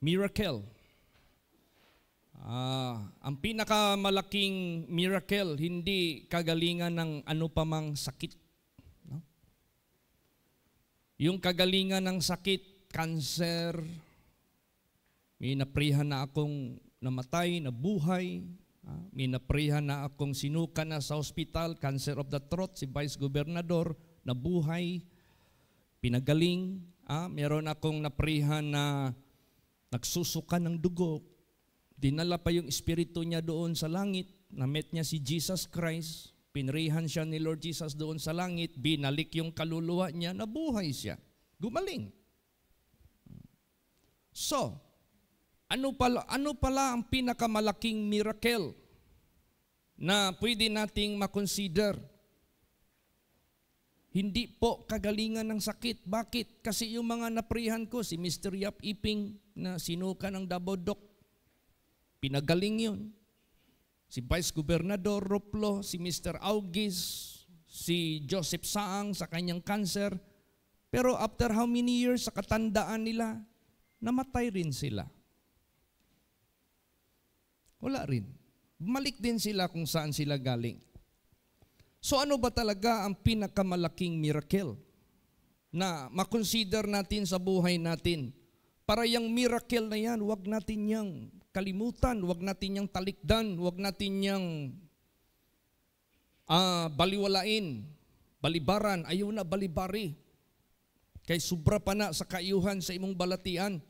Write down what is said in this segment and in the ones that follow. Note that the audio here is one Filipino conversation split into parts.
Miracle. Ang pinakamalaking miracle, hindi kagalingan ng ano pa mang sakit. No? Yung kagalingan ng sakit, cancer, may naprihan na akong namatay, nabuhay, may naprihan na akong sinuka na sa hospital, cancer of the throat, si Vice Gobernador, nabuhay, pinagaling. Meron akong naprihan na nagsusuka ng dugo, dinala pa yung espiritu niya doon sa langit, na-meet niya si Jesus Christ, pinrihan siya ni Lord Jesus doon sa langit, binalik yung kaluluwa niya, nabuhay siya, gumaling. So, ano pala ang pinakamalaking miracle na pwede nating makonsider? Hindi po kagalingan ng sakit. Bakit? Kasi yung mga naprihan ko, si Mr. Yap Iping na sinuka ng Dabodok, pinagaling yun. Si Vice Gobernador Roplo, si Mr. Augis, si Joseph Saang sa kanyang cancer. Pero after how many years sa katandaan nila, namatay rin sila. Wala rin. Bumalik din sila kung saan sila galing. So ano ba talaga ang pinakamalaking miracle na makonsider natin sa buhay natin? Para yung miracle na yan, huwag natin yang kalimutan, huwag natin yang talikdan, huwag natin yang baliwalain, balibaran, ayaw na balibari. Kay sobra pa na sa kaayuhan sa imong balatian,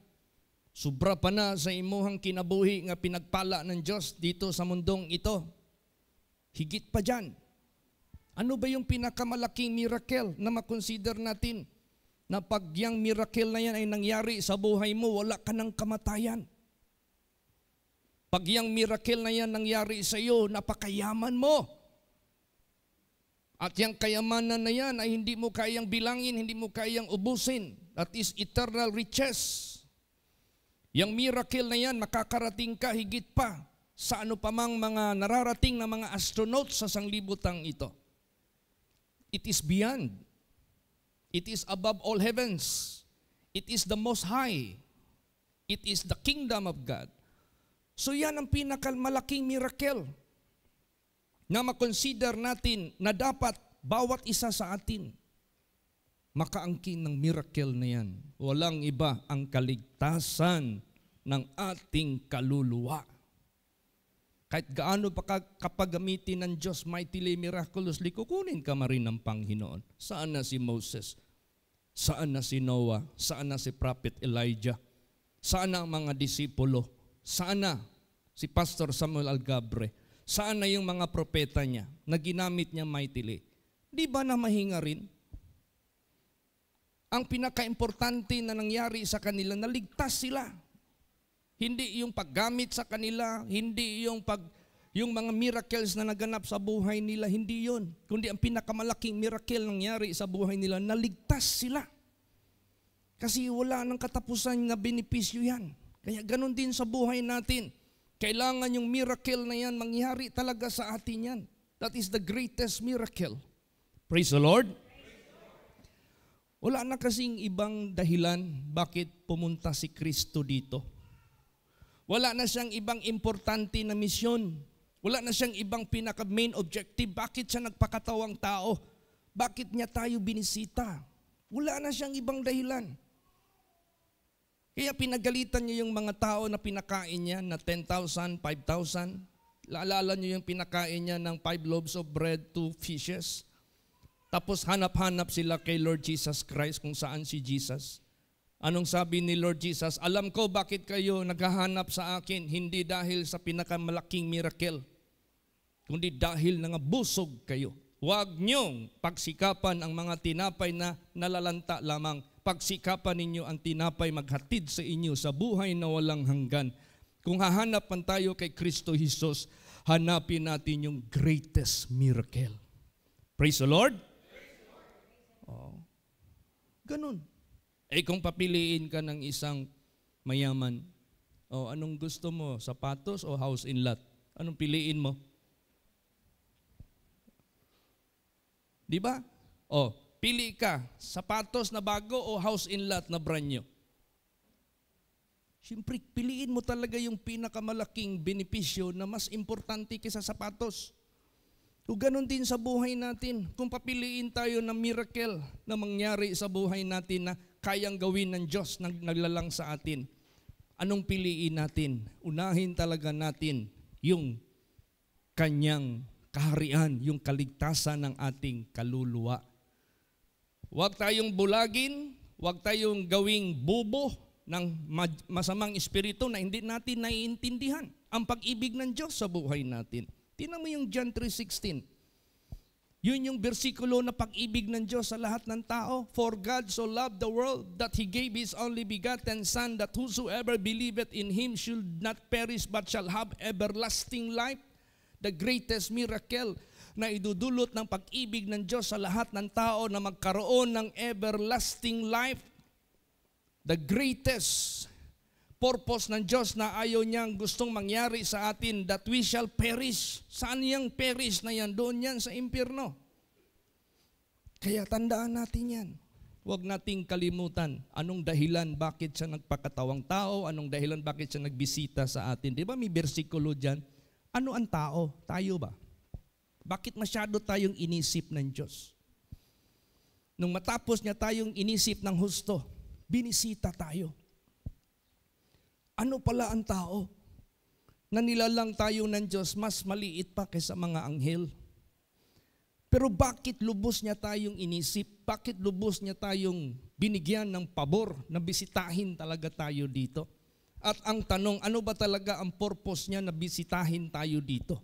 sobra pa na sa imuhang kinabuhi nga pinagpala ng Diyos dito sa mundong ito. Higit pa dyan. Ano ba yung pinakamalaking miracle na makonsider natin? Na pag yung miracle na yan ay nangyari sa buhay mo, wala ka ng kamatayan. Pag yung miracle na yan nangyari sa iyo, napakayaman mo. At yung kayamanan na yan ay hindi mo kayang bilangin, hindi mo kayang ubusin. That is eternal riches. Yung miracle na yan, makakarating ka higit pa sa ano pa mang mga nararating na mga astronauts sa sanglibutang ito. It is beyond. It is above all heavens. It is the most high. It is the kingdom of God. So yan ang pinakamalaking miracle na makonsider natin na dapat bawat isa sa atin makaangkin ng miracle na yan. Walang iba ang kaligtasan ng ating kaluluwa. Kahit gaano pa kapagamitin ng Diyos mightily, miraculously, kukunin ka marin ng Panginoon. Saan na si Moses? Saan na si Noah? Saan na si Prophet Elijah? Saan na ang mga disipulo? Saan na si Pastor Samuel Algabre? Saan na yung mga propeta niya na ginamit niya mightily? Di ba na mahinga rin? Ang pinaka-importante na nangyari sa kanila, naligtas sila. Hindi yung paggamit sa kanila, hindi yung mga miracles na naganap sa buhay nila, hindi yun. Kundi ang pinakamalaking miracle nangyari sa buhay nila, naligtas sila. Kasi wala nang katapusan na benepisyo yan. Kaya ganun din sa buhay natin. Kailangan yung miracle na yan mangyari talaga sa atin yan. That is the greatest miracle. Praise the Lord. Wala na kasing ibang dahilan bakit pumunta si Kristo dito. Wala na siyang ibang importante na misyon. Wala na siyang ibang pinaka-main objective. Bakit siya nagpakatawang tao? Bakit niya tayo binisita? Wala na siyang ibang dahilan. Kaya pinagalitan niya yung mga tao na pinakain niya na 10,000, 5,000. Laalala niyo yung pinakain niya ng 5 loaves of bread, 2 fishes. Tapos hanap-hanap sila kay Lord Jesus Christ kung saan si Jesus. Anong sabi ni Lord Jesus? Alam ko bakit kayo naghahanap sa akin, hindi dahil sa pinakamalaking miracle, kundi dahil nangabusog kayo. Huwag niyong pagsikapan ang mga tinapay na nalalanta lamang. Pagsikapan ninyo ang tinapay maghatid sa inyo sa buhay na walang hanggan. Kung hahanapan tayo kay Kristo Jesus, hanapin natin yung greatest miracle. Praise the Lord. Oh. Ganun. Kung papiliin ka ng isang mayaman, anong gusto mo? Sapatos o house in lot? Anong piliin mo? Di ba? Pili ka, sapatos na bago o house in lot na brand new? Siyempre, piliin mo talaga yung pinakamalaking benepisyo na mas importante kaysa sapatos. O ganun din sa buhay natin. Kung papiliin tayo ng miracle na mangyari sa buhay natin na kayang gawin ng Diyos na naglalang sa atin, anong piliin natin? Unahin talaga natin yung kanyang kaharian, yung kaligtasan ng ating kaluluwa. Huwag tayong bulagin, huwag tayong gawing bubo ng masamang espiritu na hindi natin naiintindihan ang pag-ibig ng Diyos sa buhay natin. Tingnan mo yung John 3:16. Yun yung bersikulo na pag-ibig ng Diyos sa lahat ng tao. For God so loved the world that He gave His only begotten Son, that whosoever believeth in Him should not perish but shall have everlasting life. The greatest miracle na idudulot ng pag-ibig ng Diyos sa lahat ng tao na magkaroon ng everlasting life. The greatest purpose ng Diyos na ayaw niyang gustong mangyari sa atin, that we shall perish. Saan yung perish na yan? Doon yan sa impyerno. Kaya tandaan natin yan. Huwag nating kalimutan anong dahilan bakit siya nagpakatawang tao, anong dahilan bakit siya nagbisita sa atin. Di ba may bersikulo dyan? Ano ang tao? Tayo ba? Bakit masyado tayong inisip ng Diyos? Nung matapos niya tayong inisip ng husto, binisita tayo. Ano pala ang tao? Na nilalang tayo ng Diyos, mas maliit pa kaysa mga anghel. Pero bakit lubos niya tayong inisip? Bakit lubos niya tayong binigyan ng pabor na bisitahin talaga tayo dito? At ang tanong, ano ba talaga ang purpose niya na bisitahin tayo dito?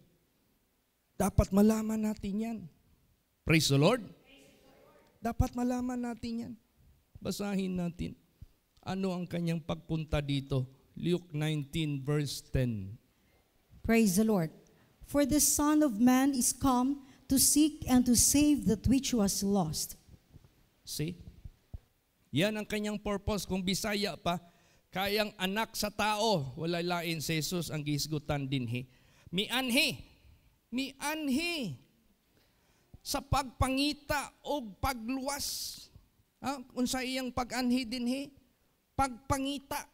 Dapat malaman natin yan. Praise the Lord. Dapat malaman natin yan. Basahin natin. Ano ang kanyang pagpunta dito? Luke 19 verse 10. Praise the Lord. For the Son of Man is come to seek and to save that which was lost. See? Yan ang kanyang purpose. Kung Bisaya pa, kayang anak sa tao, wala lain si Jesus ang gihisgutan dinhi. Mianhi sa pagpangita o pagluwas. Unsa iyang pag-anhi dinhi? Pagpangita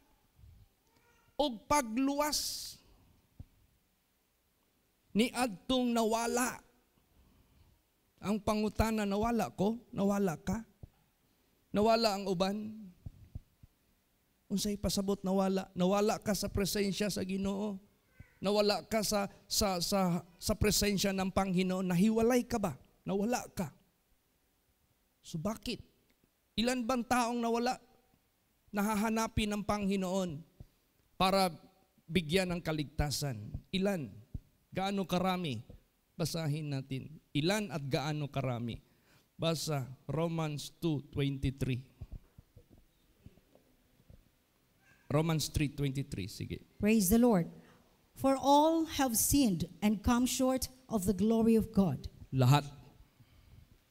o pagluwas ni adtong nawala. Ang pangutana, nawala ko? Nawala ka? Nawala ang uban? Unsay pasabot nawala? Nawala ka sa presensya sa Ginoo? Nawala ka sa presensya ng Panginoon? Nahiwalay ka ba? Nawala ka. So bakit? Ilan bang taong nawala? Nahahanapin ng Panginoon para bigyan ng kaligtasan. Ilan? Gaano karami? Basahin natin. Ilan at gaano karami? Basa Romans 2:23. Romans 3:23, sige. Praise the Lord. For all have sinned and come short of the glory of God. Lahat.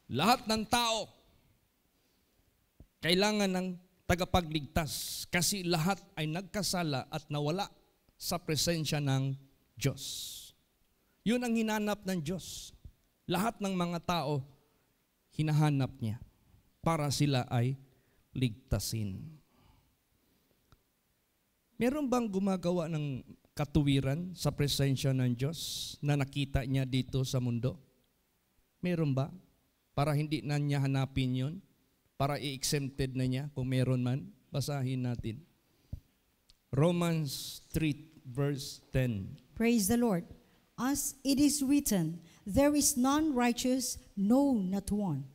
Lahat ng tao kailangan ng tagapagligtas kasi lahat ay nagkasala at nawala sa presensya ng Diyos. Yun ang hinanap ng Diyos. Lahat ng mga tao, hinahanap niya para sila ay ligtasin. Meron bang gumagawa ng katuwiran sa presensya ng Diyos na nakita niya dito sa mundo? Meron ba? Para hindi na niya hanapin yun? Para i-exempted na niya kung meron man? Basahin natin. Romans 3 verse 10. Praise the Lord. As it is written, there is none righteous, no, not one.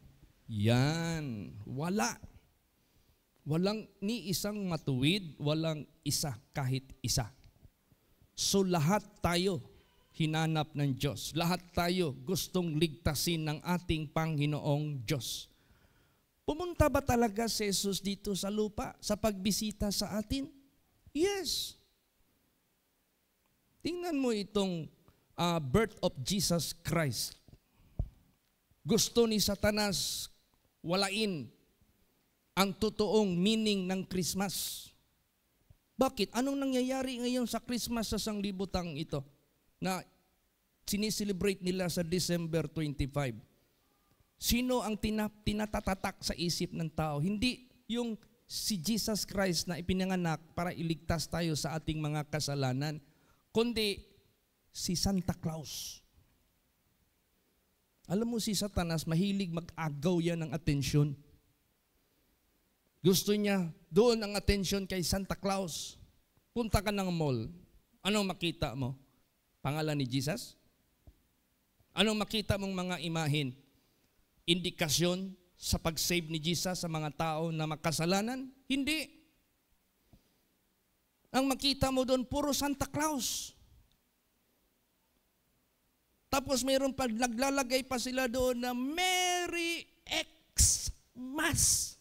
Yan. Wala. Walang ni isang matuwid, walang isa kahit isa. So lahat tayo hinanap ng Diyos. Lahat tayo gustong ligtasin ng ating Panginoong Diyos. Pumunta ba talaga si Jesus dito sa lupa sa pagbisita sa atin? Yes. Tingnan mo itong birth of Jesus Christ. Gusto ni Satanas walain ang totoong meaning ng Christmas. Bakit? Anong nangyayari ngayon sa Christmas sa sanglibutang ito na sineselebrate nila sa December 25? Sino ang tinatatatak sa isip ng tao? Hindi yung si Jesus Christ na ipinanganak para iligtas tayo sa ating mga kasalanan, kundi si Santa Claus. Alam mo si Satanas, mahilig mag-agaw yan ng atensyon. Gusto niya doon ang atensyon kay Santa Claus. Punta ka ng mall, anong makita mo? Pangalan ni Jesus? Anong makita mong mga imahin? Indikasyon sa pag-save ni Jesus sa mga tao na makasalanan? Hindi. Ang makita mo doon, puro Santa Claus. Tapos mayroon pa, naglalagay pa sila doon na Merry Xmas.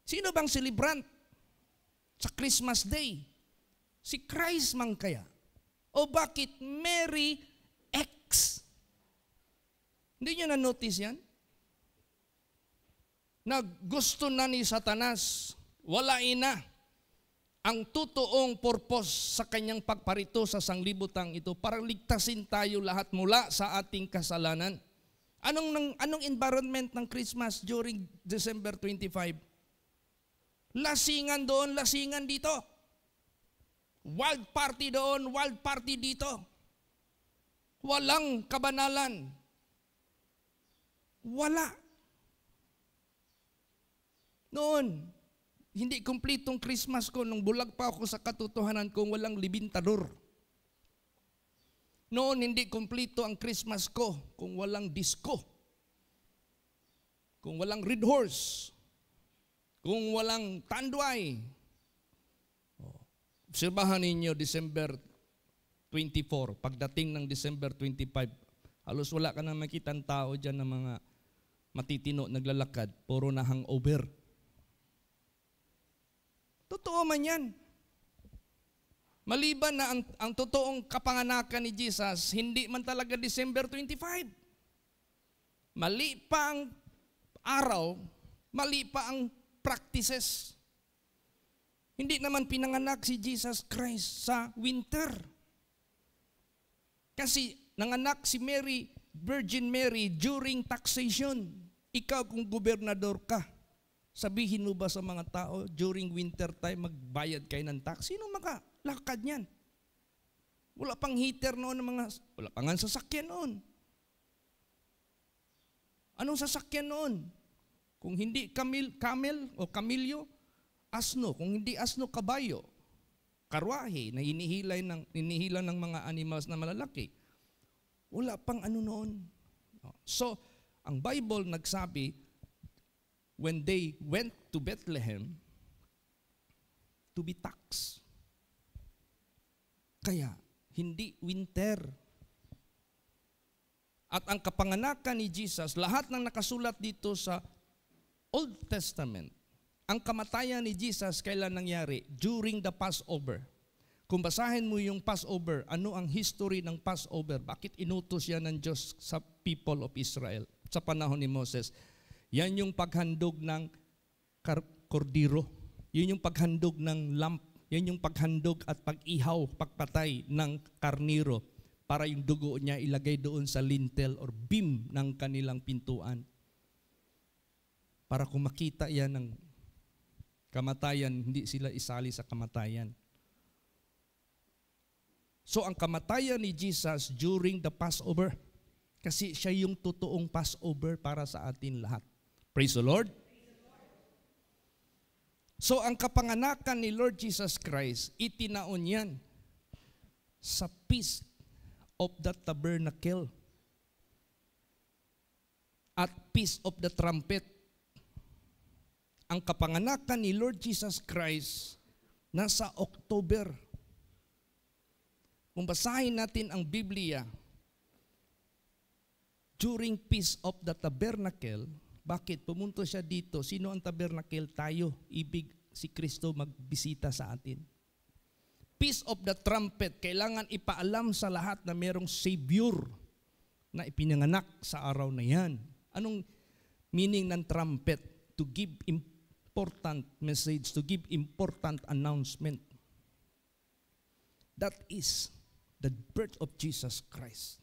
Sino bang celebrant sa Christmas Day? Si Christ man kaya? O bakit Merry X? Hindi nyo na-notice yan? Na gusto na ni Satanas, walain na ang totoong purpose sa kanyang pagparito sa sanglibutang ito para ligtasin tayo lahat mula sa ating kasalanan. Anong environment ng Christmas during December 25? Lasingan doon, lasingan dito. Wild party doon, wild party dito. Walang kabanalan. Wala. Noon, hindi kumpletong Christmas ko nung bulag pa ako sa katotohanan kung walang libintador. Noon, hindi kumpleto ang Christmas ko kung walang disco. Kung walang red horse. Kung walang tanduay. Obserbahan ninyo December 24, pagdating ng December 25, halos wala ka na makitang tao dyan na mga matitino naglalakad, puro na hangover. Totoo man yan. Maliban na ang totoong kapanganakan ni Jesus, hindi man talaga December 25. Mali pa ang araw, mali pa ang practices. Hindi naman pinanganak si Jesus Christ sa winter. Kasi nanganak si Mary, Virgin Mary, during taxation. Ikaw kung gobernador ka, sabihin mo ba sa mga tao, during winter time, magbayad kayo ng tax? Sino makalakad niyan? Wala pang heater noon, wala pang sasakyan noon. Anong sasakyan noon? Kung hindi camel o kamilyo, asno. Kung hindi asno, kabayo. Karwahe na hinihila ng mga animals na malalaki. Wala pang ano noon. So, ang Bible nagsabi, when they went to Bethlehem to be taxed. Kaya, hindi winter. At ang kapanganakan ni Jesus, lahat ng nakasulat dito sa Old Testament, ang kamatayan ni Jesus kailan nangyari? During the Passover. Kung basahin mo yung Passover, ano ang history ng Passover? Bakit inutos yan ng Diyos sa people of Israel sa panahon ni Moses? Yan yung paghandog ng kordiro. Yun yung paghandog ng lamb. Yan yung paghandog at pag-ihaw, pagpatay ng karniro para yung dugo niya ilagay doon sa lintel or beam ng kanilang pintuan. Para kung makita yan ng kamatayan, hindi sila isali sa kamatayan. So ang kamatayan ni Jesus during the Passover, kasi siya yung totoong Passover para sa atin lahat. Praise the Lord. So ang kapanganakan ni Lord Jesus Christ, itinaon yan sa Feast of the Tabernacle at Feast of the Trumpet. Ang kapanganakan ni Lord Jesus Christ nasa October. Kung basahin natin ang Biblia, during Feast of the Tabernacle, bakit pumunta siya dito? Sino ang tabernacle? Tayo. Ibig si Kristo magbisita sa atin. Feast of the Trumpet, kailangan ipaalam sa lahat na mayroong Savior na ipinanganak sa araw na yan. Anong meaning ng trumpet? To give important message, to give important announcement. That is the birth of Jesus Christ.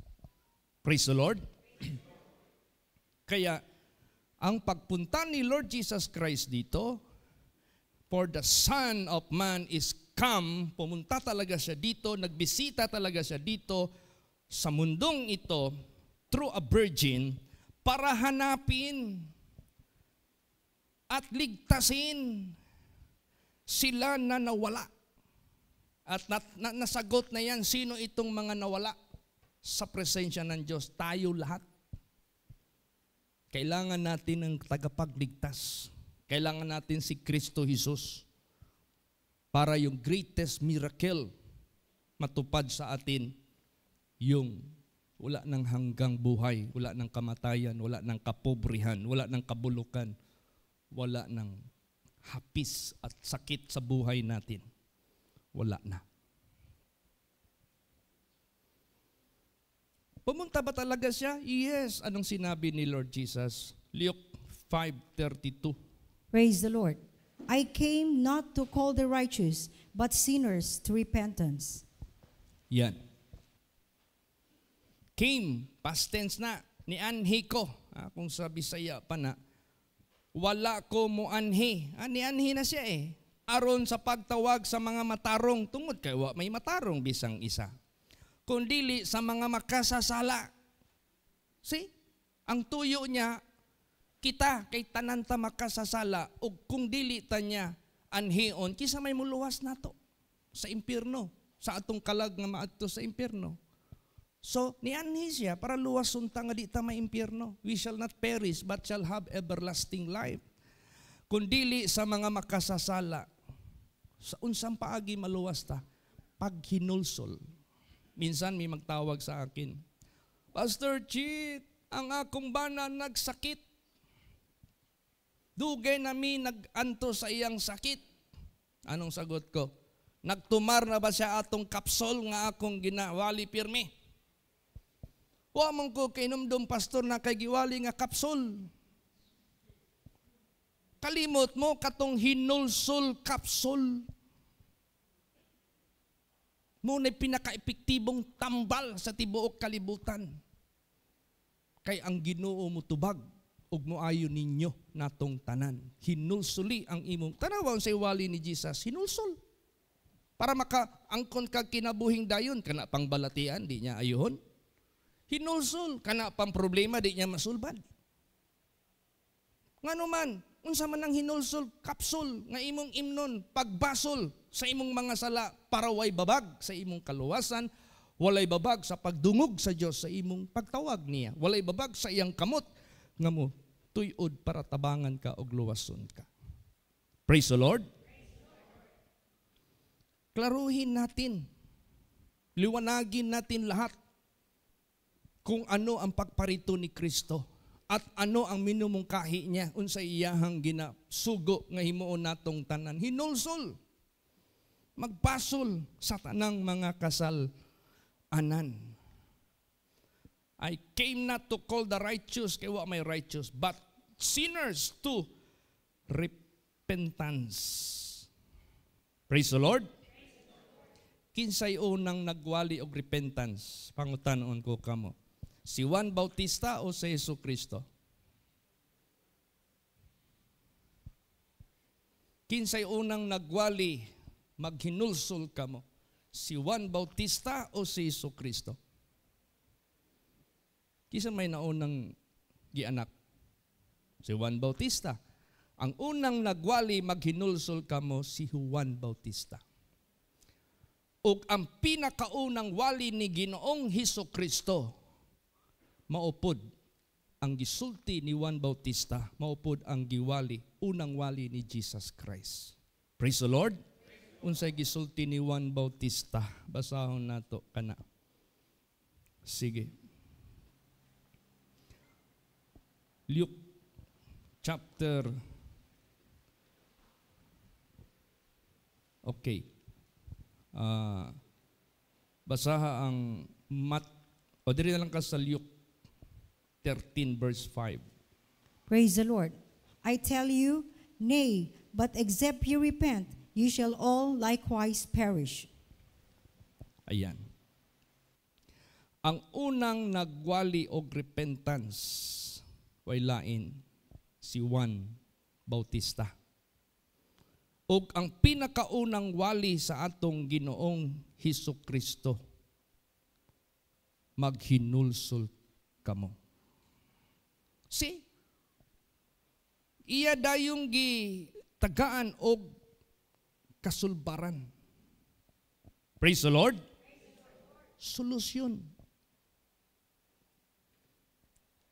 Praise the Lord. Kaya, ang pagpunta ni Lord Jesus Christ dito, For the Son of Man is come, pumunta talaga siya dito, nagbisita talaga siya dito sa mundong ito through a virgin para hanapin at ligtasin sila na nawala. At nasagot na yan, sino itong mga nawala sa presensya ng Diyos? Tayo lahat. Kailangan natin ng tagapagligtas. Kailangan natin si Kristo Jesus para yung greatest miracle matupad sa atin, yung wala ng hanggang buhay, wala ng kamatayan, wala ng kapobrihan, wala ng kabulukan, wala ng hapis at sakit sa buhay natin. Wala na. Pumunta ba talaga siya? Yes. Anong sinabi ni Lord Jesus? Luke 5:32. Praise the Lord. I came not to call the righteous, but sinners to repentance. Yan. Came, past tense na, ni anhi ko. Kung sa Bisaya pa na, wala ko mo anhi. Ni anhi na siya eh. Aron sa pagtawag sa mga matarong, tungod kay wa may matarong bisang isa. Kundili sa mga makasasala. See? Ang tuyo niya, kita kay tanan ta makasasala, ug kung dili ta niya anhion, kisa may muluwas nato sa impyerno, sa atong kalag nga maadto sa impyerno. So, nianhi siya para luwason ta nga di ta may impyerno. We shall not perish, but shall have everlasting life. Kundili sa mga makasasala, sa unsang paagi maluwas ta? Pag hinulsol. Minsan may magtawag sa akin, Pastor Chit, ang akong bana nagsakit. Dugay nami nag-anto sa iyang sakit. Anong sagot ko? Nagtumar na ba siya atong kapsol nga akong ginawali pirmi? Wa man ko kainomdom pastor na kay giwali nga kapsol. Kalimot mo katong hinulsol kapsul. Muna'y pinaka-epektibong tambal sa tibuok kalibutan. Kay ang Ginoo mo tubag, ug moayo ninyo natong tanan. Hinulsuli ang imong, tanawon sa iwali ni Jesus, hinulsol. Para makaangkon kag kinabuhing dayon, kana pang balatian, di niya ayuhon. Hinulsol, kana pang problema, di niya masulbad. Ngano man, unsa man ang hinulsol, kapsul, nga imong imnon, pagbasol sa imong mga sala, para way babag sa imong kaluwasan, walay babag sa pagdungog sa Dios sa imong pagtawag niya, walay babag sa iyang kamot, nga mo, tuyod para tabangan ka o luwason ka. Praise the Lord. Klaruhin natin, liwanagin natin lahat kung ano ang pagparito ni Kristo at ano ang minumungkahi niya unsa iyahang ginasugo nga himuon natong tanan. Hinulsol, magpasol sa tanang mga kasal-anan. I came not to call the righteous, kay wa may righteous, but sinners to repentance. Praise the Lord. Kinsay unang nagwali og repentance? Pangutanon ko kamo. Si Juan Bautista o si Jesucristo? Kinsay unang nagwali maghinulsol kamo? Si Juan Bautista o si Jesucristo? Kisa may naunang gianak? Si Juan Bautista. Ang unang nagwali maghinulsol kamo si Juan Bautista. Ug ang pinakaunang wali ni Ginoong Hesukristo, maupod ang gisulti ni Juan Bautista, maupod ang giwali, unang wali ni Jesus Christ. Praise the Lord. Unsay gisulti ni Juan Bautista? Basahon nato kana. Sige. Luke chapter. Okay. Basaha ang o diri na lang ka sa Luke 13 verse 5. Praise the Lord. I tell you, nay, but except you repent, you shall all likewise perish. Ayan. Ang unang nagwali og repentance way lain si Juan Bautista. o ang pinakaunang wali sa atong Ginoong Hesukristo, maghinulsol kamo. See? Iya dayong gitagaan og kasulbaran. Praise the Lord. Solusyon.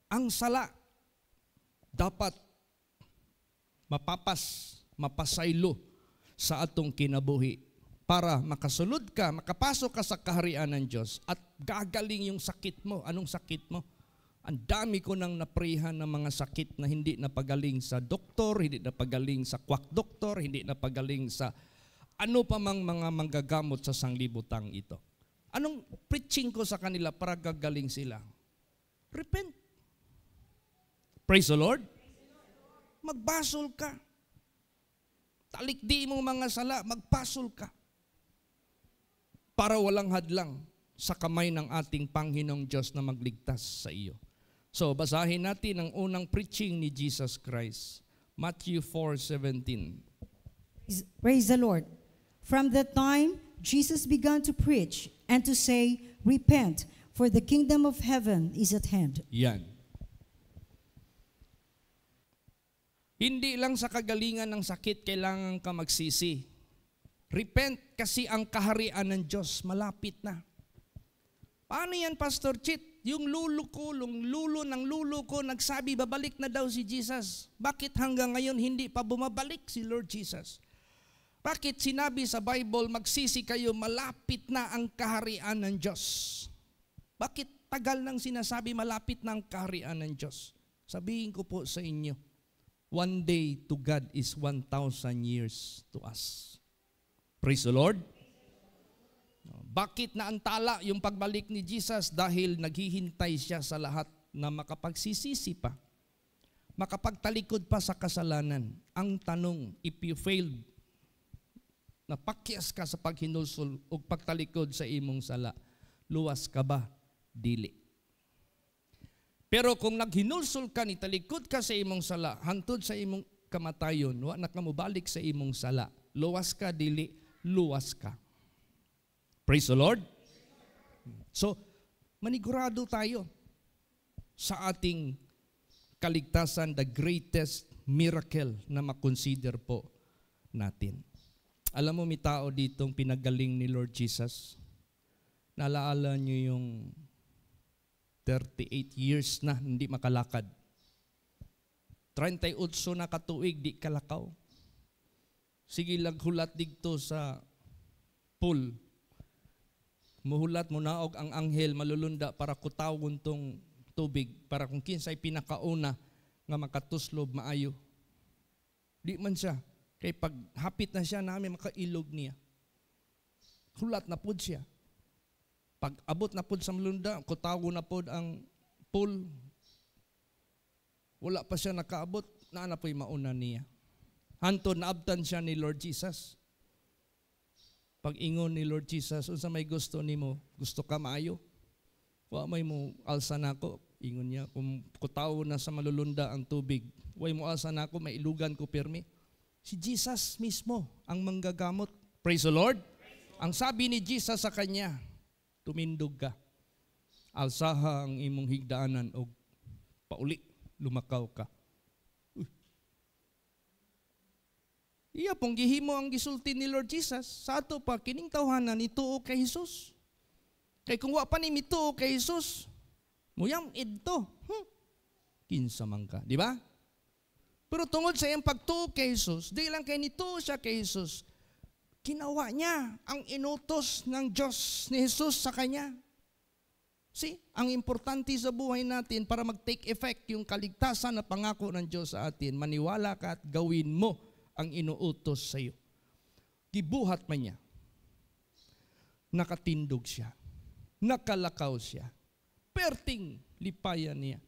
Ang sala dapat mapasaylo sa atong kinabuhi para makasulod ka, makapasok ka sa kaharian ng Diyos at gagaling yung sakit mo. Anong sakit mo? Ang dami ko nang naprihan ng mga sakit na hindi napagaling sa doktor, hindi napagaling sa quack doktor, hindi napagaling sa ano pa mang mga manggagamot sa sanglibutang ito. Anong preaching ko sa kanila para gagaling sila? Repent. Praise the Lord. Magbasol ka. Talikdi mo mga sala, magpasol ka. Para walang hadlang sa kamay ng ating Panginoong Diyos na magligtas sa iyo. So, basahin natin ang unang preaching ni Jesus Christ. Matthew 4:17. Praise the Lord. From that time, Jesus began to preach and to say, "Repent, for the kingdom of heaven is at hand." Yan. Hindi lang sa kagalingan ng sakit kailangan ka magsisi. Repent kasi ang kaharian ng Diyos malapit na. Paano yan, Pastor Chit? Yung lulo ko, nagsabi babalik na daw si Jesus. Bakit hanggang ngayon hindi pa bumabalik si Lord Jesus? Bakit sinabi sa Bible, magsisi kayo, malapit na ang kaharian ng Diyos? Bakit tagal nang sinasabi malapit na ang kaharian ng Diyos? Sabihin ko po sa inyo, one day to God is 1,000 years to us. Praise the Lord. Bakit naantala yung pagbalik ni Jesus? Dahil naghihintay siya sa lahat na makapagsisisi pa. Makapagtalikod pa sa kasalanan. Ang tanong, if you failed, napakyas ka sa paghinulsol o pagtalikod sa imong sala, luwas ka ba? Dili. Pero kung naghinulsol ka, nitalikod ka sa imong sala, hantod sa imong kamatayon, wa na ka mo balik sa imong sala, luwas ka, dili, luwas ka. Praise the Lord. So, manigurado tayo sa ating kaligtasan, the greatest miracle na makonsider po natin. Alam mo, may tao ditong pinagaling ni Lord Jesus. Nalaala niyo yung 38 years na hindi makalakad. 38 na katuig, di kalakaw. Sige lang hulat dito sa pool. Muhulat mo naog ang anghel malulunda para kutawon tong tubig para kung kinsay pinakauna nga makatuslob maayo. Di man siya. Kay pag hapit na siya namin makailog niya. Hulat na pod siya. Pag abot na pod sa malunda, kutawon na pod ang pool. Wala pa siya nakaabot, na po'y mauna niya. Hanto naabtan siya ni Lord Jesus. Pag ingon ni Lord Jesus, unsa may gusto nimo? Gusto ka maayo? Wa may mo alsa nako. Ingon niya, kung kutaw na sa malulunda ang tubig, way mo alsa nako, may ilugan ko pirmi. Si Jesus mismo ang manggagamot. Praise the Lord. Ang sabi ni Jesus sa kanya, tumindog ka. Alsaha ang imong higdaanan o pauli, lumakaw ka. Iya pong gihimo ang gisulti ni Lord Jesus. Sa ato pa, kining tawhanan ituo kay Jesus. Kay kung wa pa ni mituo kay Jesus, muyang idto. Kinsa man ka, di ba? Pero tungod sa iyang pagtuo kay Jesus, di lang kay nituo siya kay Jesus, ginawa niya ang inutos ng Diyos ni Jesus sa kanya. See, ang importante sa buhay natin para mag-take effect yung kaligtasan na pangako ng Diyos sa atin, maniwala ka at gawin mo ang inuutos sa iyo. Gibuhat man niya. Nakatindog siya. Nakalakaw siya. Perting lipayan niya.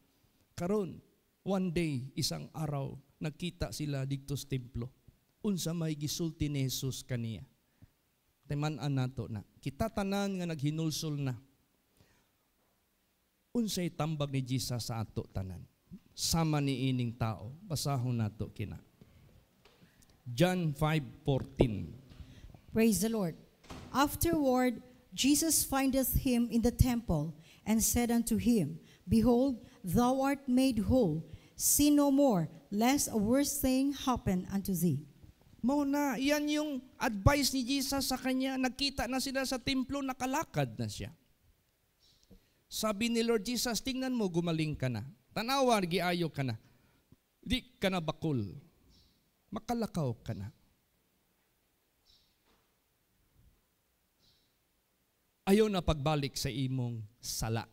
Karon, one day, isang araw, nagkita sila dito sa templo. Unsa may gisulti ni Jesus kaniya. Timan-an nato na. Kita tanan nga naghinulsol na. Unsay tambag ni Jesus sa ato tanan. Sama ni ining tao. Basahon nato kina. John 5:14. Praise the Lord. Afterward, Jesus findeth him in the temple, and said unto him, Behold, thou art made whole. Sin no more, lest a worse thing happen unto thee. Mo na, yan yung advice ni Jesus sa kanya. Nagkita na sila sa templo, nakalakad na siya. Sabi ni Lord Jesus, tingnan mo, gumaling ka na. Tanawa, giayo ka na. Di ka na bakul. Makalakaw ka na. Ayaw na pagbalik sa imong sala.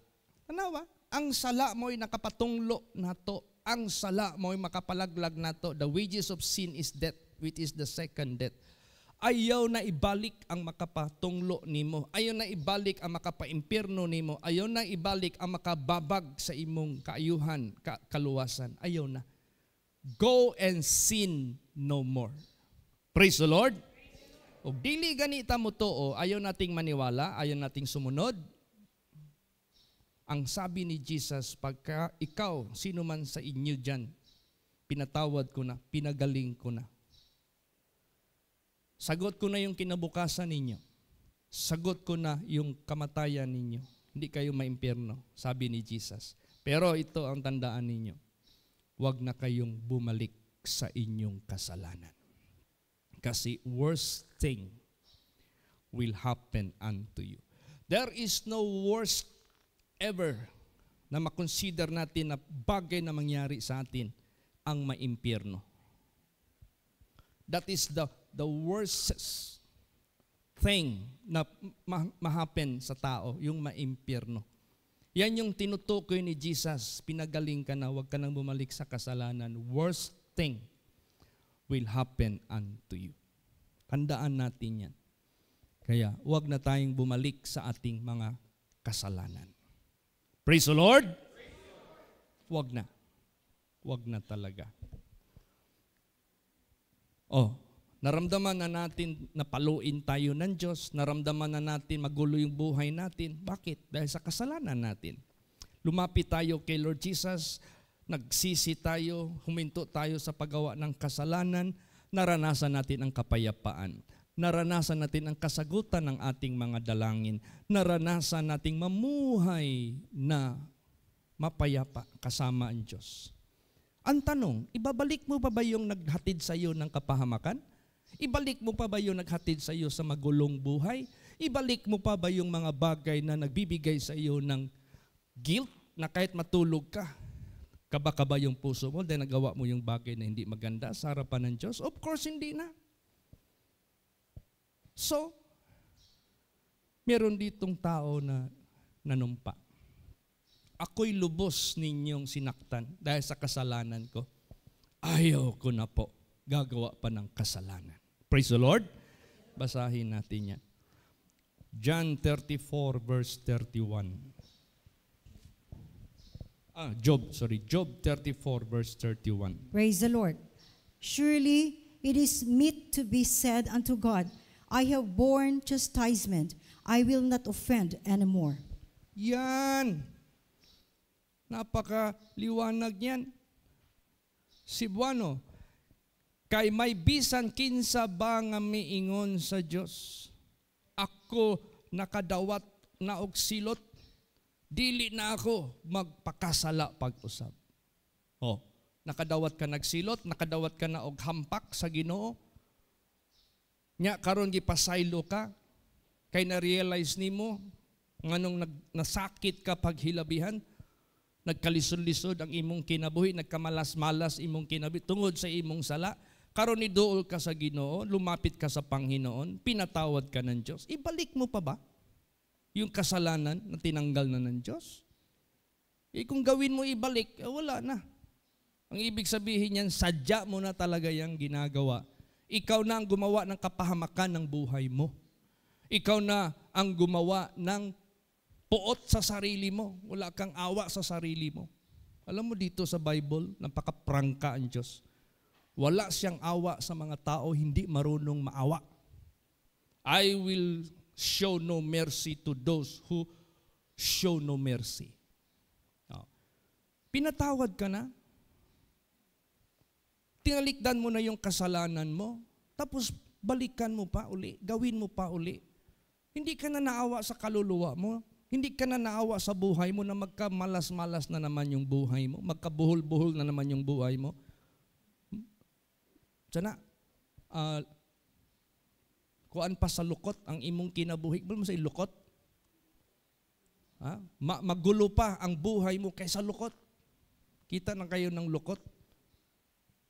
Tanawa, ang sala mo'y nakapatunglo na to. Ang sala mo'y makapalaglag na to. The wages of sin is death, which is the second death. Ayaw na ibalik ang makapatunglo nimo. Ayaw na ibalik ang makapaimpirno nimo. Ayaw na ibalik ang makababag sa imong kaayuhan, kaluwasan. Ayaw na. Go and sin no more. Praise the Lord. O dili ganita mo to, ayaw nating maniwala, ayaw nating sumunod. Ang sabi ni Jesus, pagka ikaw, sino man sa inyo dyan, pinatawad ko na, pinagaling ko na. Sagot ko na yung kinabukasan ninyo. Sagot ko na yung kamatayan ninyo. Hindi kayo maimpyerno, sabi ni Jesus. Pero ito ang tandaan ninyo. Huwag na kayong bumalik sa inyong kasalanan. Kasi worst thing will happen unto you. There is no worst ever na makonsider natin na bagay na mangyari sa atin ang maimpyerno. That is the worst thing na ma-happen sa tao, yung maimpyerno. Yan yung tinutukoy ni Jesus, pinagaling ka na, huwag ka nang bumalik sa kasalanan. Worst thing will happen unto you. Tandaan natin yan. Kaya huwag na tayong bumalik sa ating mga kasalanan. Praise the Lord! Huwag na. Huwag na talaga. Naramdaman na natin na paluin tayo ng Diyos. Naramdaman na natin magulo yung buhay natin. Bakit? Dahil sa kasalanan natin. Lumapit tayo kay Lord Jesus, nagsisi tayo, huminto tayo sa paggawa ng kasalanan, naranasan natin ang kapayapaan. Naranasan natin ang kasagutan ng ating mga dalangin. Naranasan nating mamuhay na mapayapa kasama ang Diyos. Ang tanong, ibabalik mo pa ba yung naghatid sa iyo ng kapahamakan? Ibalik mo pa ba yung naghatid sa iyo sa magulong buhay? Ibalik mo pa ba yung mga bagay na nagbibigay sa iyo ng guilt na kahit matulog ka, kaba-kaba yung puso mo dahil nagawa mo yung bagay na hindi maganda sa harapan ng Diyos? Of course, hindi na. So, meron ditong tao na nanumpa. Ako'y lubos ninyong sinaktan dahil sa kasalanan ko. Ayaw ko na po gagawa pa ng kasalanan. Praise the Lord. Basahin natin yan. John 34 verse 31. Job 34 verse 31. Praise the Lord. Surely it is meet to be said unto God, I have borne chastisement, I will not offend anymore. Yan. Napakaliwanag yan. Cebuano, kay may bisan kinsa ba nga miingon sa Dios, ako nakadawat na og silot, dili na ako magpakasala pag-usab. Nakadawat ka nagsilot, nakadawat ka na og hampak sa Ginoo. Nya karon gipasaylo ka kay na-realize nimo nganong nasakit ka paghilabihan, nagkalisod-lisod ang imong kinabuhi, nagkamalas-malas imong kinabuhi tungod sa imong sala. Karon ni duol ka sa Ginoo, lumapit ka sa Panginoon, pinatawad ka ng Diyos. Ibalik mo pa ba yung kasalanan na tinanggal na ng Diyos? Kung gawin mo ibalik, wala na. Ang ibig sabihin yan, sadya mo na talaga yung ginagawa. Ikaw na ang gumawa ng kapahamakan ng buhay mo. Ikaw na ang gumawa ng puot sa sarili mo. Wala kang awa sa sarili mo. Alam mo dito sa Bible, napaka-prangka ang Diyos. Wala siyang awa sa mga tao hindi marunong maawa. I will show no mercy to those who show no mercy. Pinatawad ka na? Tinalikdan mo na yung kasalanan mo? Tapos balikan mo pa uli, gawin mo pa uli. Hindi ka na naawa sa kaluluwa mo. Hindi ka na naawa sa buhay mo na magkamalas-malas na naman yung buhay mo. Magkabuhol-buhol na naman yung buhay mo. Sana, kuan pa sa lukot ang imong kinabuhi. Bala mo sa ilukot? Magulo pa ang buhay mo kaysa lukot. Kita na kayo ng lukot.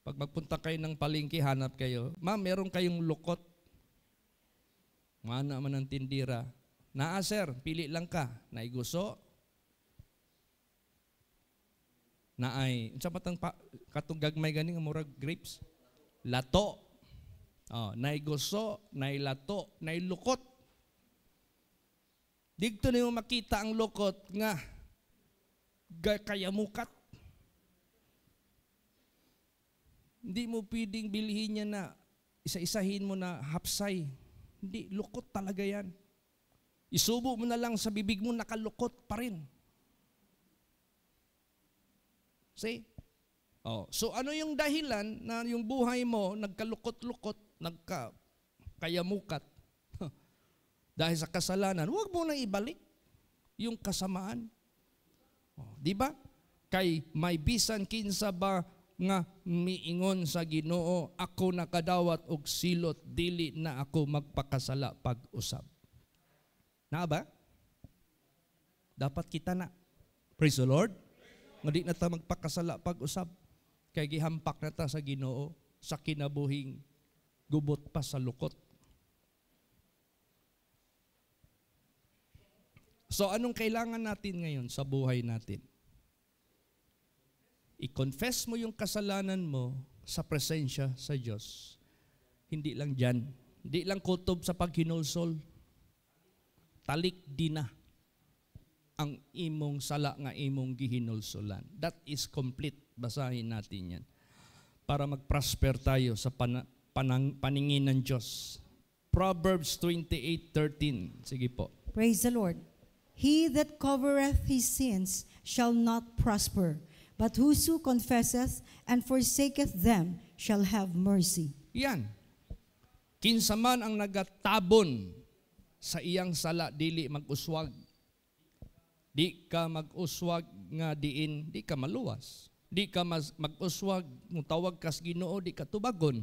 Pag magpunta kayo ng palengke, hanap kayo. Ma'am, meron kayong lukot. Mana man ang tindira. Naa sir, pili lang ka. Naiguso. Naay. Unsa matang katong gagmay ganing murag grapes? Lato. Naiguso, nailato, nailukot. Digto na yung makita ang lukot nga kaya mukat. Hindi mo pwedeng bilhin niya na isa-isahin mo na hapsay. Hindi, lukot talaga yan. Isubo mo na lang sa bibig mo, nakalukot pa rin. See? So ano yung dahilan na yung buhay mo nagkalukot-lukot, nagkayamukat? Dahil sa kasalanan, huwag mo na ibalik yung kasamaan. Di ba? Kay may bisan kinsa ba nga miingon sa Ginoo, ako nakadawat og silot, dili na ako magpakasala pag-usab. Na ba? Dapat kita na. Praise the Lord. Nga di na ta magpakasala pag-usab. Kay gihampak na ta sa Ginoo sa kinabuhing gubot pa sa lukot. So anong kailangan natin ngayon sa buhay natin? I-confess mo yung kasalanan mo sa presensya sa Diyos. Hindi lang dyan. Hindi lang kutob sa paghinulsol. Talik di na ang imong sala nga imong gihinulsolan. That is complete. Basahin natin yan. Para mag-prosper tayo sa paningin ng Diyos. Proverbs 28:13. Sige po. Praise the Lord. He that covereth his sins shall not prosper, but whoso confesseth and forsaketh them shall have mercy. Yan. Kinsa man ang nagatabon sa iyang sala, dili mag-uswag. Di ka mag-uswag nga diin, di ka maluwas. Di ka mag-uswag, mutawag kas Ginoo, di ka tubagon.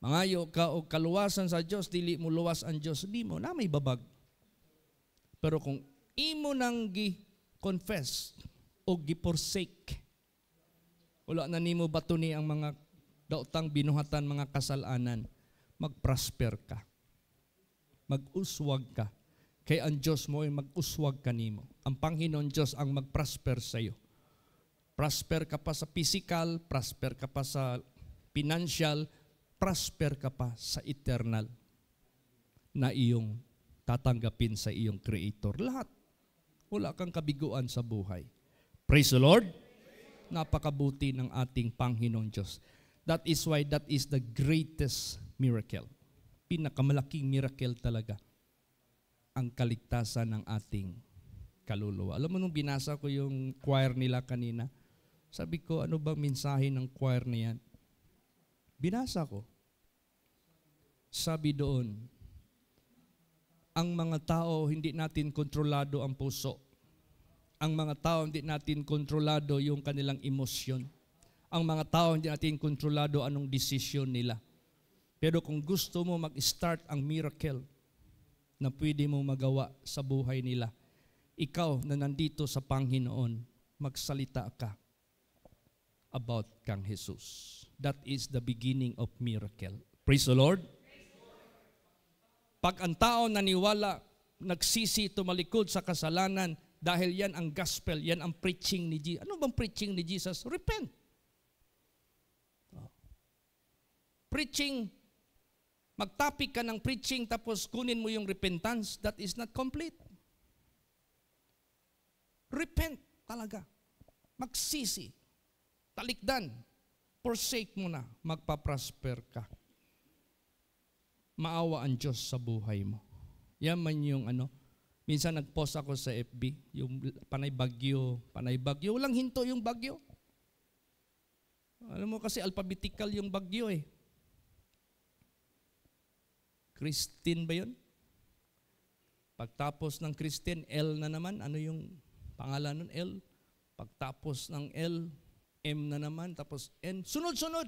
Mangayo ka og kaluwasan sa Dios, dili mo luwas ang Dios, di mo na may babag. Pero kung imo nang gi-confess o gi-forsake, wala na nimo batuni ang mga daotang binuhatan, mga kasalanan, mag-prosper ka. Mag-uswag ka. Kay ang Diyos mo ay mag-uswag kanimo. Ang Panginoon Diyos ang mag-prosper sa iyo. Prosper ka pa sa physical, prosper ka pa sa financial, prosper ka pa sa eternal na iyong tatanggapin sa iyong Creator. Lahat. Wala kang kabiguan sa buhay. Praise the Lord. Napakabuti ng ating Panginoon Diyos. That is why that is the greatest miracle. Pinakamalaking miracle talaga ang kaligtasan ng ating kaluluwa. Alam mo nung binasa ko yung choir nila kanina, sabi ko, ano bang mensahe ng choir na yan? Binasa ko. Sabi doon, ang mga tao, hindi natin kontrolado ang puso. Ang mga tao, hindi natin kontrolado yung kanilang emosyon. Ang mga tao, hindi natin kontrolado anong desisyon nila. Pero kung gusto mo mag-start ang miracle na pwede mo magawa sa buhay nila, ikaw na nandito sa Panginoon, magsalita ka about kang Jesus. That is the beginning of miracle. Praise the Lord. Pag ang tao naniwala, nagsisi, tumalikod sa kasalanan, dahil yan ang gospel, yan ang preaching ni Jesus. Ano bang preaching ni Jesus? Repent. Preaching, magtapik ka ng preaching tapos kunin mo yung repentance, that is not complete. Repent talaga. Magsisi. Talikdan. Forsake mo na. Magpa-prosper ka. Maawa ang Diyos sa buhay mo. Yan man yung minsan nag-post ako sa FB, yung panay bagyo. Walang hinto yung bagyo. Alam mo kasi alphabetical yung bagyo eh. Christine ba yun? Pagtapos ng Christine, L na naman. Ano yung pangalan nun? L. Pagtapos ng L, M na naman. Tapos N. Sunod-sunod.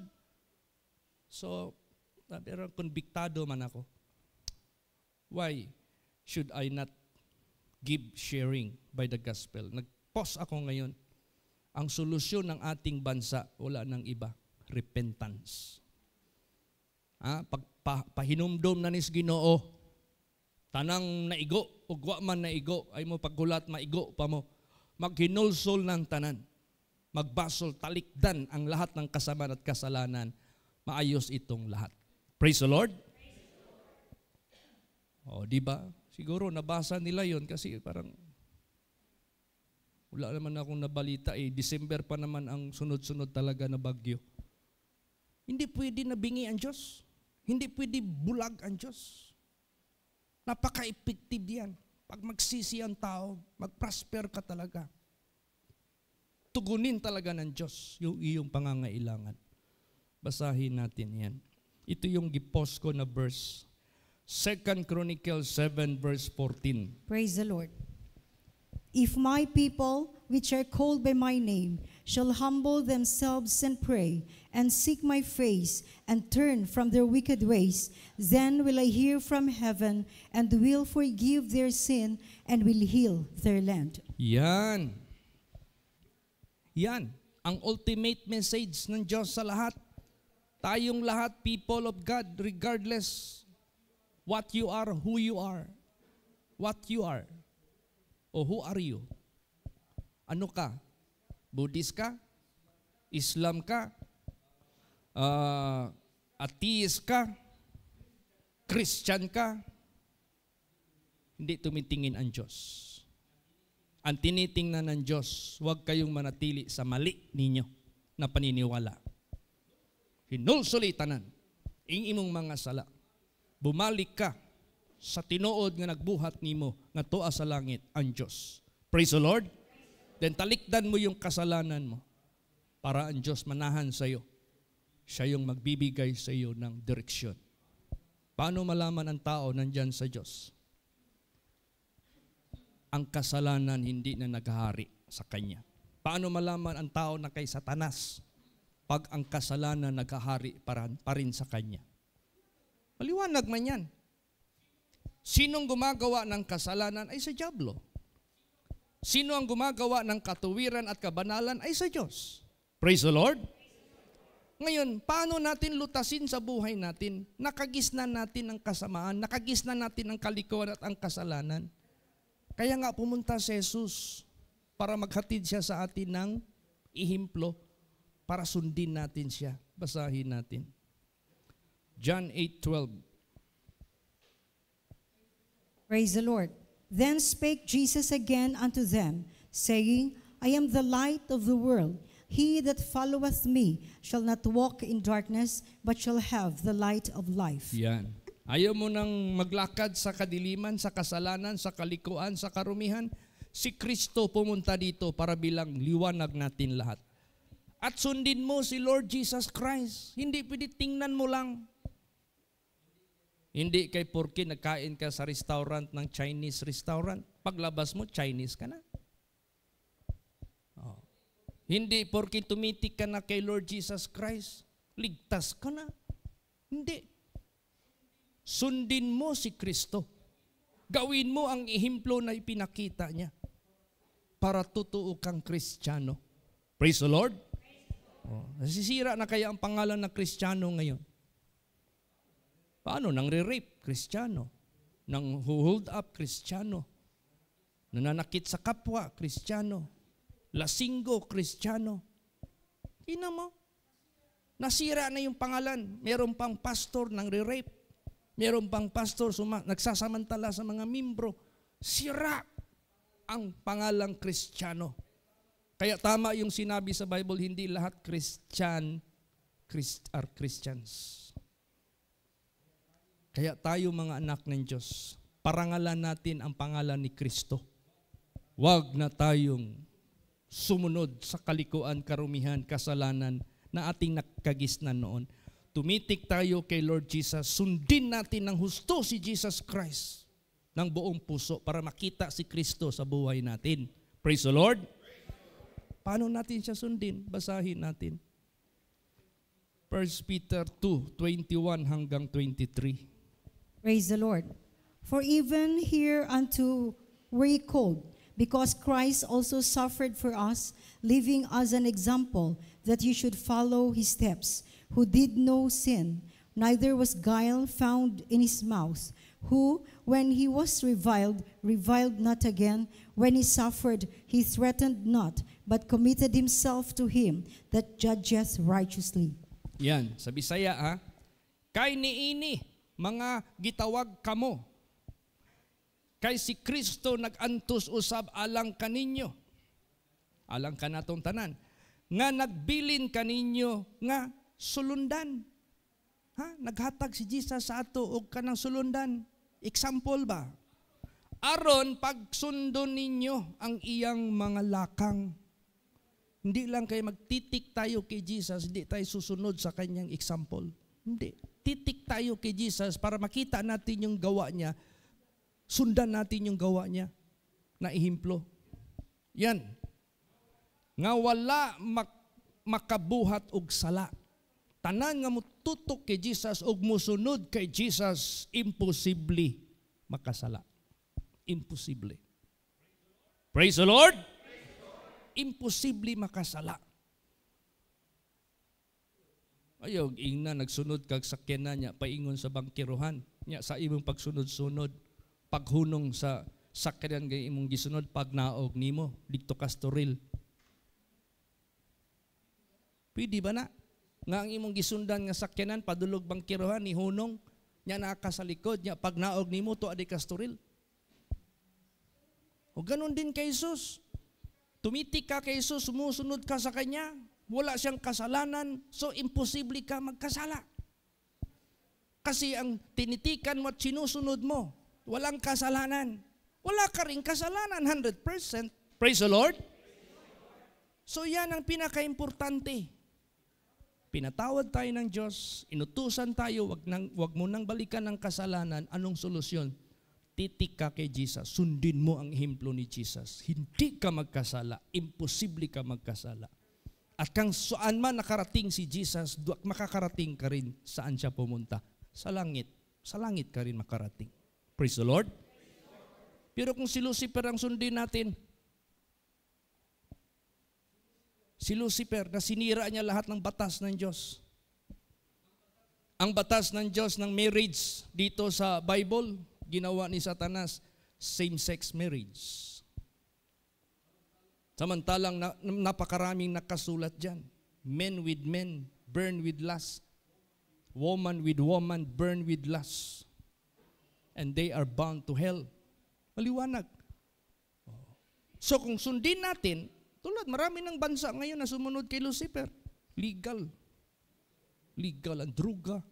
So, pero konbiktado man ako. Why should I not give sharing by the gospel? Nag-post ako ngayon. Ang solusyon ng ating bansa, wala nang iba. Repentance. Pahinumdom na nis Ginoo, tanang naigo, ugwa man naigo, ay mo paggulat maigo pa mo, maghinulsol ng tanan, magbasol, talikdan ang lahat ng kasamaan at kasalanan, maayos itong lahat. Praise the Lord. Di ba? Siguro nabasa nila yon kasi parang wala naman akong nabalita December pa naman ang sunod-sunod talaga na bagyo. Hindi pwede nabingi ang Diyos. Hindi pwede bulag ang Diyos. Napaka-effective yan. Pag magsisi ang tao, mag-prosper ka talaga. Tugunin talaga ng Diyos yung iyong pangangailangan. Basahin natin yan. Ito yung gipost ko na verse. 2 Chronicles 7 verse 14. Praise the Lord. If my people, which are called by my name, shall humble themselves and pray, and seek my face, and turn from their wicked ways, then will I hear from heaven, and will forgive their sin, and will heal their land. Yan. Yan. Ang ultimate message ng Diyos sa lahat. Tayong lahat, people of God, regardless what you are, who you are, what you are. O who are you? Ano ka? Buddhist ka? Islam ka? Atheist ka? Christian ka? Hindi tumitingin ang Diyos. Ang tinitingnan ng Diyos, huwag kayong manatili sa mali ninyo na paniniwala. Hinulsulitanan ang imong mga sala. Bumalik ka sa tinuod nga nagbuhat nimo nga tuwa sa langit ang Diyos. Praise the Lord. Then talikdan mo yung kasalanan mo para ang Diyos manahan sa iyo. Siya yung magbibigay sa iyo ng direksyon. Paano malaman ang tao nandyan sa Diyos? Ang kasalanan hindi na naghahari sa Kanya. Paano malaman ang tao na kay Satanas pag ang kasalanan naghahari pa rin sa Kanya? Maliwanag man yan. Sinong gumagawa ng kasalanan ay sa dyablo. Sino ang gumagawa ng katuwiran at kabanalan ay sa Diyos. Praise the Lord. Ngayon, paano natin lutasin sa buhay natin? Nakagisnan natin ang kasamaan, nakagisnan natin ang kalikuan at ang kasalanan. Kaya nga pumunta si Jesus para maghatid siya sa atin ng ihimplo para sundin natin siya. Basahin natin. John 8:12. Praise the Lord. Then spake Jesus again unto them, saying, I am the light of the world. He that followeth me shall not walk in darkness, but shall have the light of life. Yan. Ayaw mo nang maglakad sa kadiliman, sa kasalanan, sa kalikuan, sa karumihan. Si Kristo pumunta dito para bilang liwanag natin lahat. At sundin mo si Lord Jesus Christ. Hindi pwede tingnan mo lang. Hindi kay porke nagkain ka sa restaurant ng Chinese restaurant, paglabas mo, Chinese ka na. Hindi porke tumitik ka na kay Lord Jesus Christ, ligtas ka na. Hindi. Sundin mo si Kristo. Gawin mo ang ihimplo na ipinakita niya para totoo kang Kristiyano. Praise the Lord. Nasisira na kaya ang pangalan ng Kristiyano ngayon? Paano? Nang re-rape, Kristiyano. Nang hold up, Kristiyano. Nananakit sa kapwa, Kristiyano. Lasinggo, Kristiyano. Tingnan mo. Nasira na yung pangalan. Meron pang pastor nang re-rape. Meron pang pastor nagsasamantala sa mga membro. Sira ang pangalang Kristiyano. Kaya tama yung sinabi sa Bible, hindi lahat are Christians. Kaya tayo mga anak ng Diyos, parangalan natin ang pangalan ni Kristo. Huwag na tayong sumunod sa kalikuan, karumihan, kasalanan na ating nakagisnan noon. tumitik tayo kay Lord Jesus, sundin natin ng husto si Jesus Christ ng buong puso para makita si Kristo sa buhay natin. Praise the Lord. Paano natin siya sundin? Basahin natin. 1 Peter 2:21 hanggang 23. Praise the Lord. For even hereunto were ye called, because Christ also suffered for us, leaving us an example, that ye should follow his steps, who did no sin, neither was guile found in his mouth, who, when he was reviled, reviled not again, when he suffered, he threatened not, but committed himself to him that judgeth righteously. Yan, sa Bisaya kay niini, mga gitawag kamo. Kay si Kristo nagantos usab alang kaninyo. Alang kanatong tanan. Nga nagbilin kaninyo nga sulundan. Naghatag si Jesus sa ato og kanang sulundan. Example ba? Aron pagsundon ninyo ang iyang mga lakang. Hindi lang kayo magtitik tayo kay Jesus, hindi tayo susunod sa kanyang example. Hindi. Titik tayo kay Jesus para makita natin yung gawa niya. Sundan natin yung gawa niya na ihimplo. Yan. Nga wala makabuhat og sala. Tanan nga mo tutok kay Jesus og musunod kay Jesus, imposible makasala. Imposible. Praise the Lord. Imposible makasala. Ayaw, ingna nagsunod kag sakyanan niya, paingon sa bangkiruhan. Nya sa imong pagsunod-sunod, paghunong sa sakyanan kay imong gisunod, pagnaog nimo, dito kastoril. Pwede ba na? Nga ang imong gisundan nga sakyanan, padulog bangkiruhan, ni hunong, nya naka sa likod, nya pagnaog nimo, to adi kastoril. O ganun din kay Jesus. Tumitik ka kay Jesus, sumusunod ka sa Kanya, wala siyang kasalanan, so imposible ka magkasala. Kasi ang tinitikan mo at sinusunod mo, walang kasalanan. Wala ka rin kasalanan, 100%. Praise the Lord. So yan ang pinaka-importante. Pinatawad tayo ng Diyos, inutusan tayo, wag mo nang balikan ng kasalanan, anong solusyon? Titik ka kay Jesus, sundin mo ang ehemplo ni Jesus. Hindi ka magkasala, imposible ka magkasala. At kung saan man nakarating si Jesus, makakarating ka rin saan siya pumunta. Sa langit. Sa langit ka rin makarating. Praise the Lord. Pero kung si Lucifer ang sundin natin, si Lucifer na sinira niya lahat ng batas ng Diyos. Ang batas ng Diyos ng marriage dito sa Bible, ginawa ni Satanas, same-sex marriage. Samantalang napakaraming nakasulat dyan. Men with men, burn with lust. Woman with woman, burn with lust. And they are bound to hell. Maliwanag. So kung sundin natin, tulad marami ng bansa ngayon na sumunod kay Lucifer. Legal. Legal ang druga.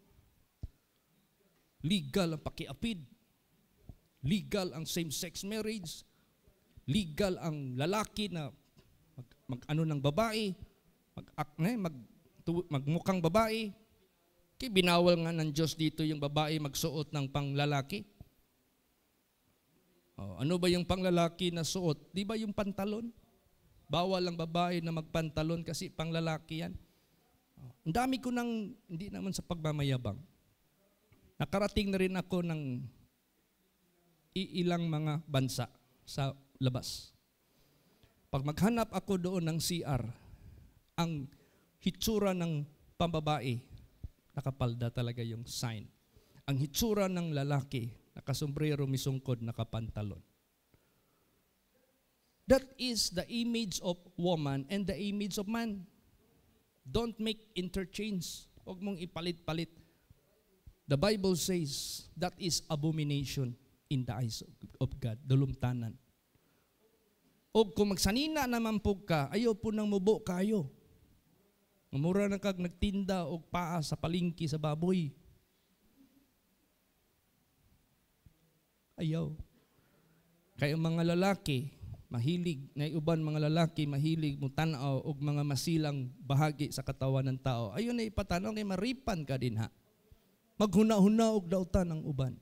Legal ang pakiapid. Legal ang same-sex marriage. Legal ang lalaki na mag-ano ng babae, magmukhang babae. Kaya binawal nga ng Diyos dito yung babae magsuot ng panglalaki. Ano ba yung panglalaki na suot? Di ba yung pantalon? Bawal ang babae na magpantalon kasi panglalaki yan. Ang dami ko nang, hindi naman sa pagmamayabang. Nakarating na rin ako ng ilang mga bansa sa labas. Pag maghanap ako doon ng CR, ang hitsura ng pambabae, nakapalda talaga yung sign. Ang hitsura ng lalaki, nakasombrero, misungkod, nakapantalon. That is the image of woman and the image of man. Don't make interchange. Huwag mong ipalit-palit. The Bible says that is abomination in the eyes of God, dulumtanan. O kung magsanina naman po ka, ayaw po nang mubo kayo. Mamura na kag nagtinda o paa sa palingki sa baboy. Ayaw. Kaya mga lalaki, mahilig na uban mga lalaki mahilig mo tan-aw og mga masilang bahagi sa katawan ng tao. Ayon na ipatanaw kay maripan ka din ha. Maghuna-huna og dautan ang uban.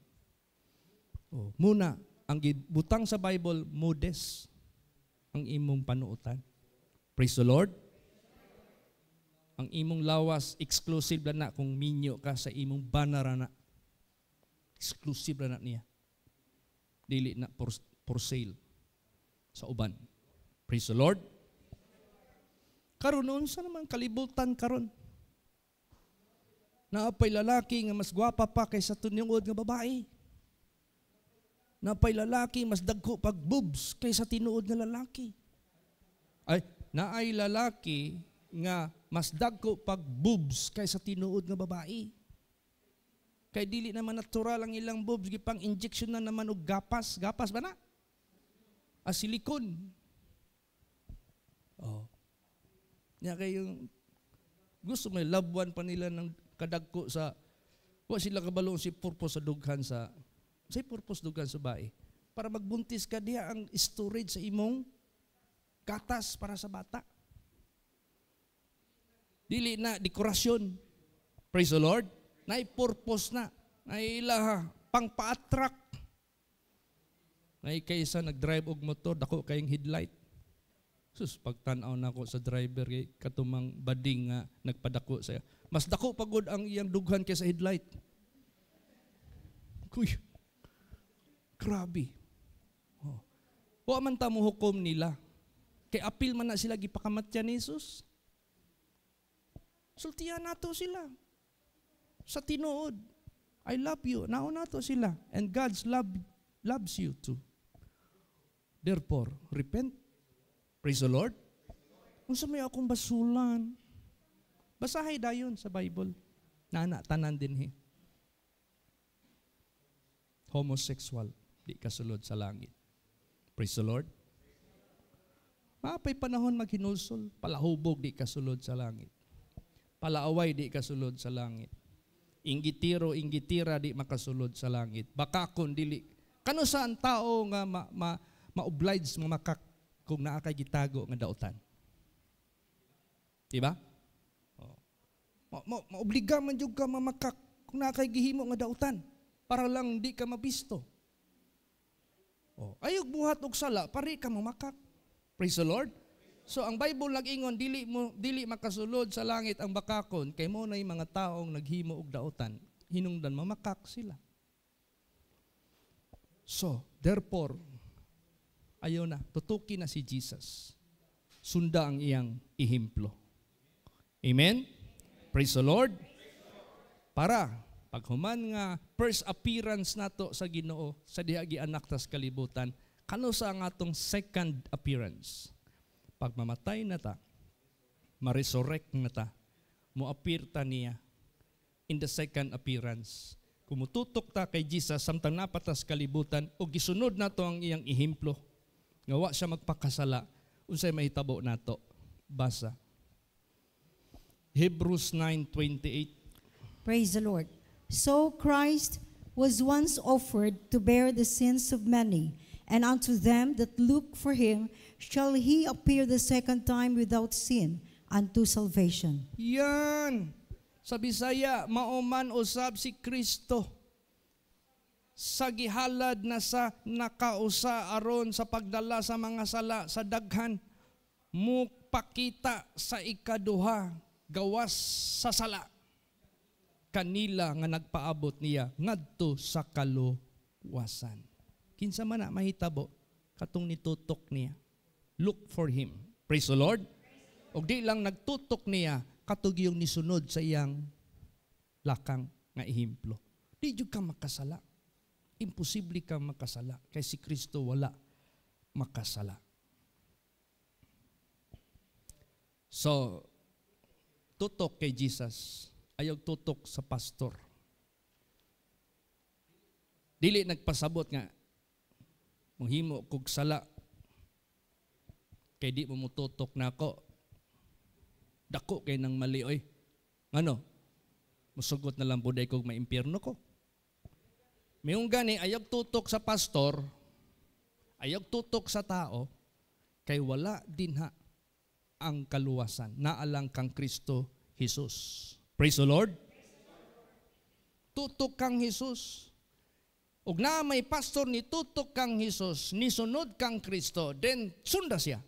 Muna ang gibutang sa Bible modest ang imong panuotan. Praise the Lord. Ang imong lawas exclusive na kung minyo ka sa imong banara na. Exclusive na niya. Dili na for sale sa uban. Praise the Lord. Karon unsa naman kalibutan karon? Naapay lalaki nga mas gwapa pa kaysa tinuod nga babae. Naapay lalaki mas dagko pag boobs kaysa tinuod nga lalaki. Ay, naay lalaki nga mas dagko pag boobs kaysa tinuod nga babae. Kay dili naman natural ang ilang boobs, gipang injection na naman og gapas. Gapas ba na? Silikon. Nya kay yung gusto may loved one pa nila ng kadagko sa wa sila kabalo si purpose sa dughan sa purpose dughan sa bae. Para magbuntis ka diha ang storage sa imong gatas para sa bata. Dili na dekorasyon. Praise the Lord. Nay purpose na. Nay ilaha pang pa-attract. Nay kaysa nag-drive og motor dako kayong headlight. Sus pagtan-aw nako sa driver kay katumang bading nga nagpadako sa mas dako pagod ang iyang dughan kaysa headlight. Kuy. Grabe. Wa man ta mo hukom nila. Kay apil man na sila gipakamatyan ni Jesus. Sultihan nato sila. Sa tinuod. I love you. Naon nato sila. And God's loves you too. Therefore, repent. Praise the Lord. Kung sa may akong basulan, basahay dayon sa Bible. Tanan din homosexual. Di kasulod sa langit. Praise the Lord. Mapay panahon maghinulsol. Palahubog di kasulod sa langit. Palaaway di kasulod sa langit. Inggitiro, inggitira di makasulod sa langit. Bakakon dili. Kano sa ang tao nga ma-oblige mamakak kung naa kay gitago nga dautan? Diba? Maobliga man jud ka mamakak kung naa kay gihimo nga dautan para lang di ka mabisto. Ayog buhat og sala, pari ka mamakak. Praise the Lord. So ang Bible nag-ingon dili makasulod sa langit ang bakakon kay mo nay mga taong naghimo og dautan hinungdan mamakak sila. So therefore ayaw na tutuki na si Jesus. Sunda ang iyang ehemplo. Amen. Praise the Lord. Para paghuman nga first appearance nato sa Ginoo sa diha gianak tas kalibutan, kano sa ang atong second appearance? Pag mamatay na ta, ma-resurrect na ta, mo-appear ta niya in the second appearance. Kumututok ta kay Jesus samtang napatas kalibutan o gisunod nato ang iyang ehemplo. Nga wa siya magpakasala, unsay mahitabo nato. Basa. Hebrews 9:28. Praise the Lord. So Christ was once offered to bear the sins of many, and unto them that look for him shall he appear the second time without sin unto salvation. Yan. Sa Bisaya, mauman usab si Kristo. Sa gihalad na sa nakausa aron sa pagdala sa mga sala sa daghan, mupakita sa ikaduha gawas sa sala. Kanila nga nagpaabot niya ngadto sa kaluwasan. Kinsa man na mahitabo katong nitutok niya. Look for him. Praise the Lord. Og di lang nagtutok niya katug yung nisunod sa iyang lakang nga ehemplo. Di jud ka makasala. Imposible kang makasala kay si Kristo wala makasala. So tutok kay Jesus, ayaw tutok sa pastor. Dili nagpasabot nga mohimo kog sala kay di mo mututok nako. Dako kay nang mali oy. Ngano? Musugot na lang buday kog maimpierno ko. Mayong gani ayog tutok sa pastor, ayog tutok sa tao, Kay wala din ha ang kaluwasan. Naalang kang Kristo Jesus. Praise the Lord. Tutok kang Jesus. Ug na may pastor ni tutok kang Jesus, nisunod kang Kristo, then sunda siya.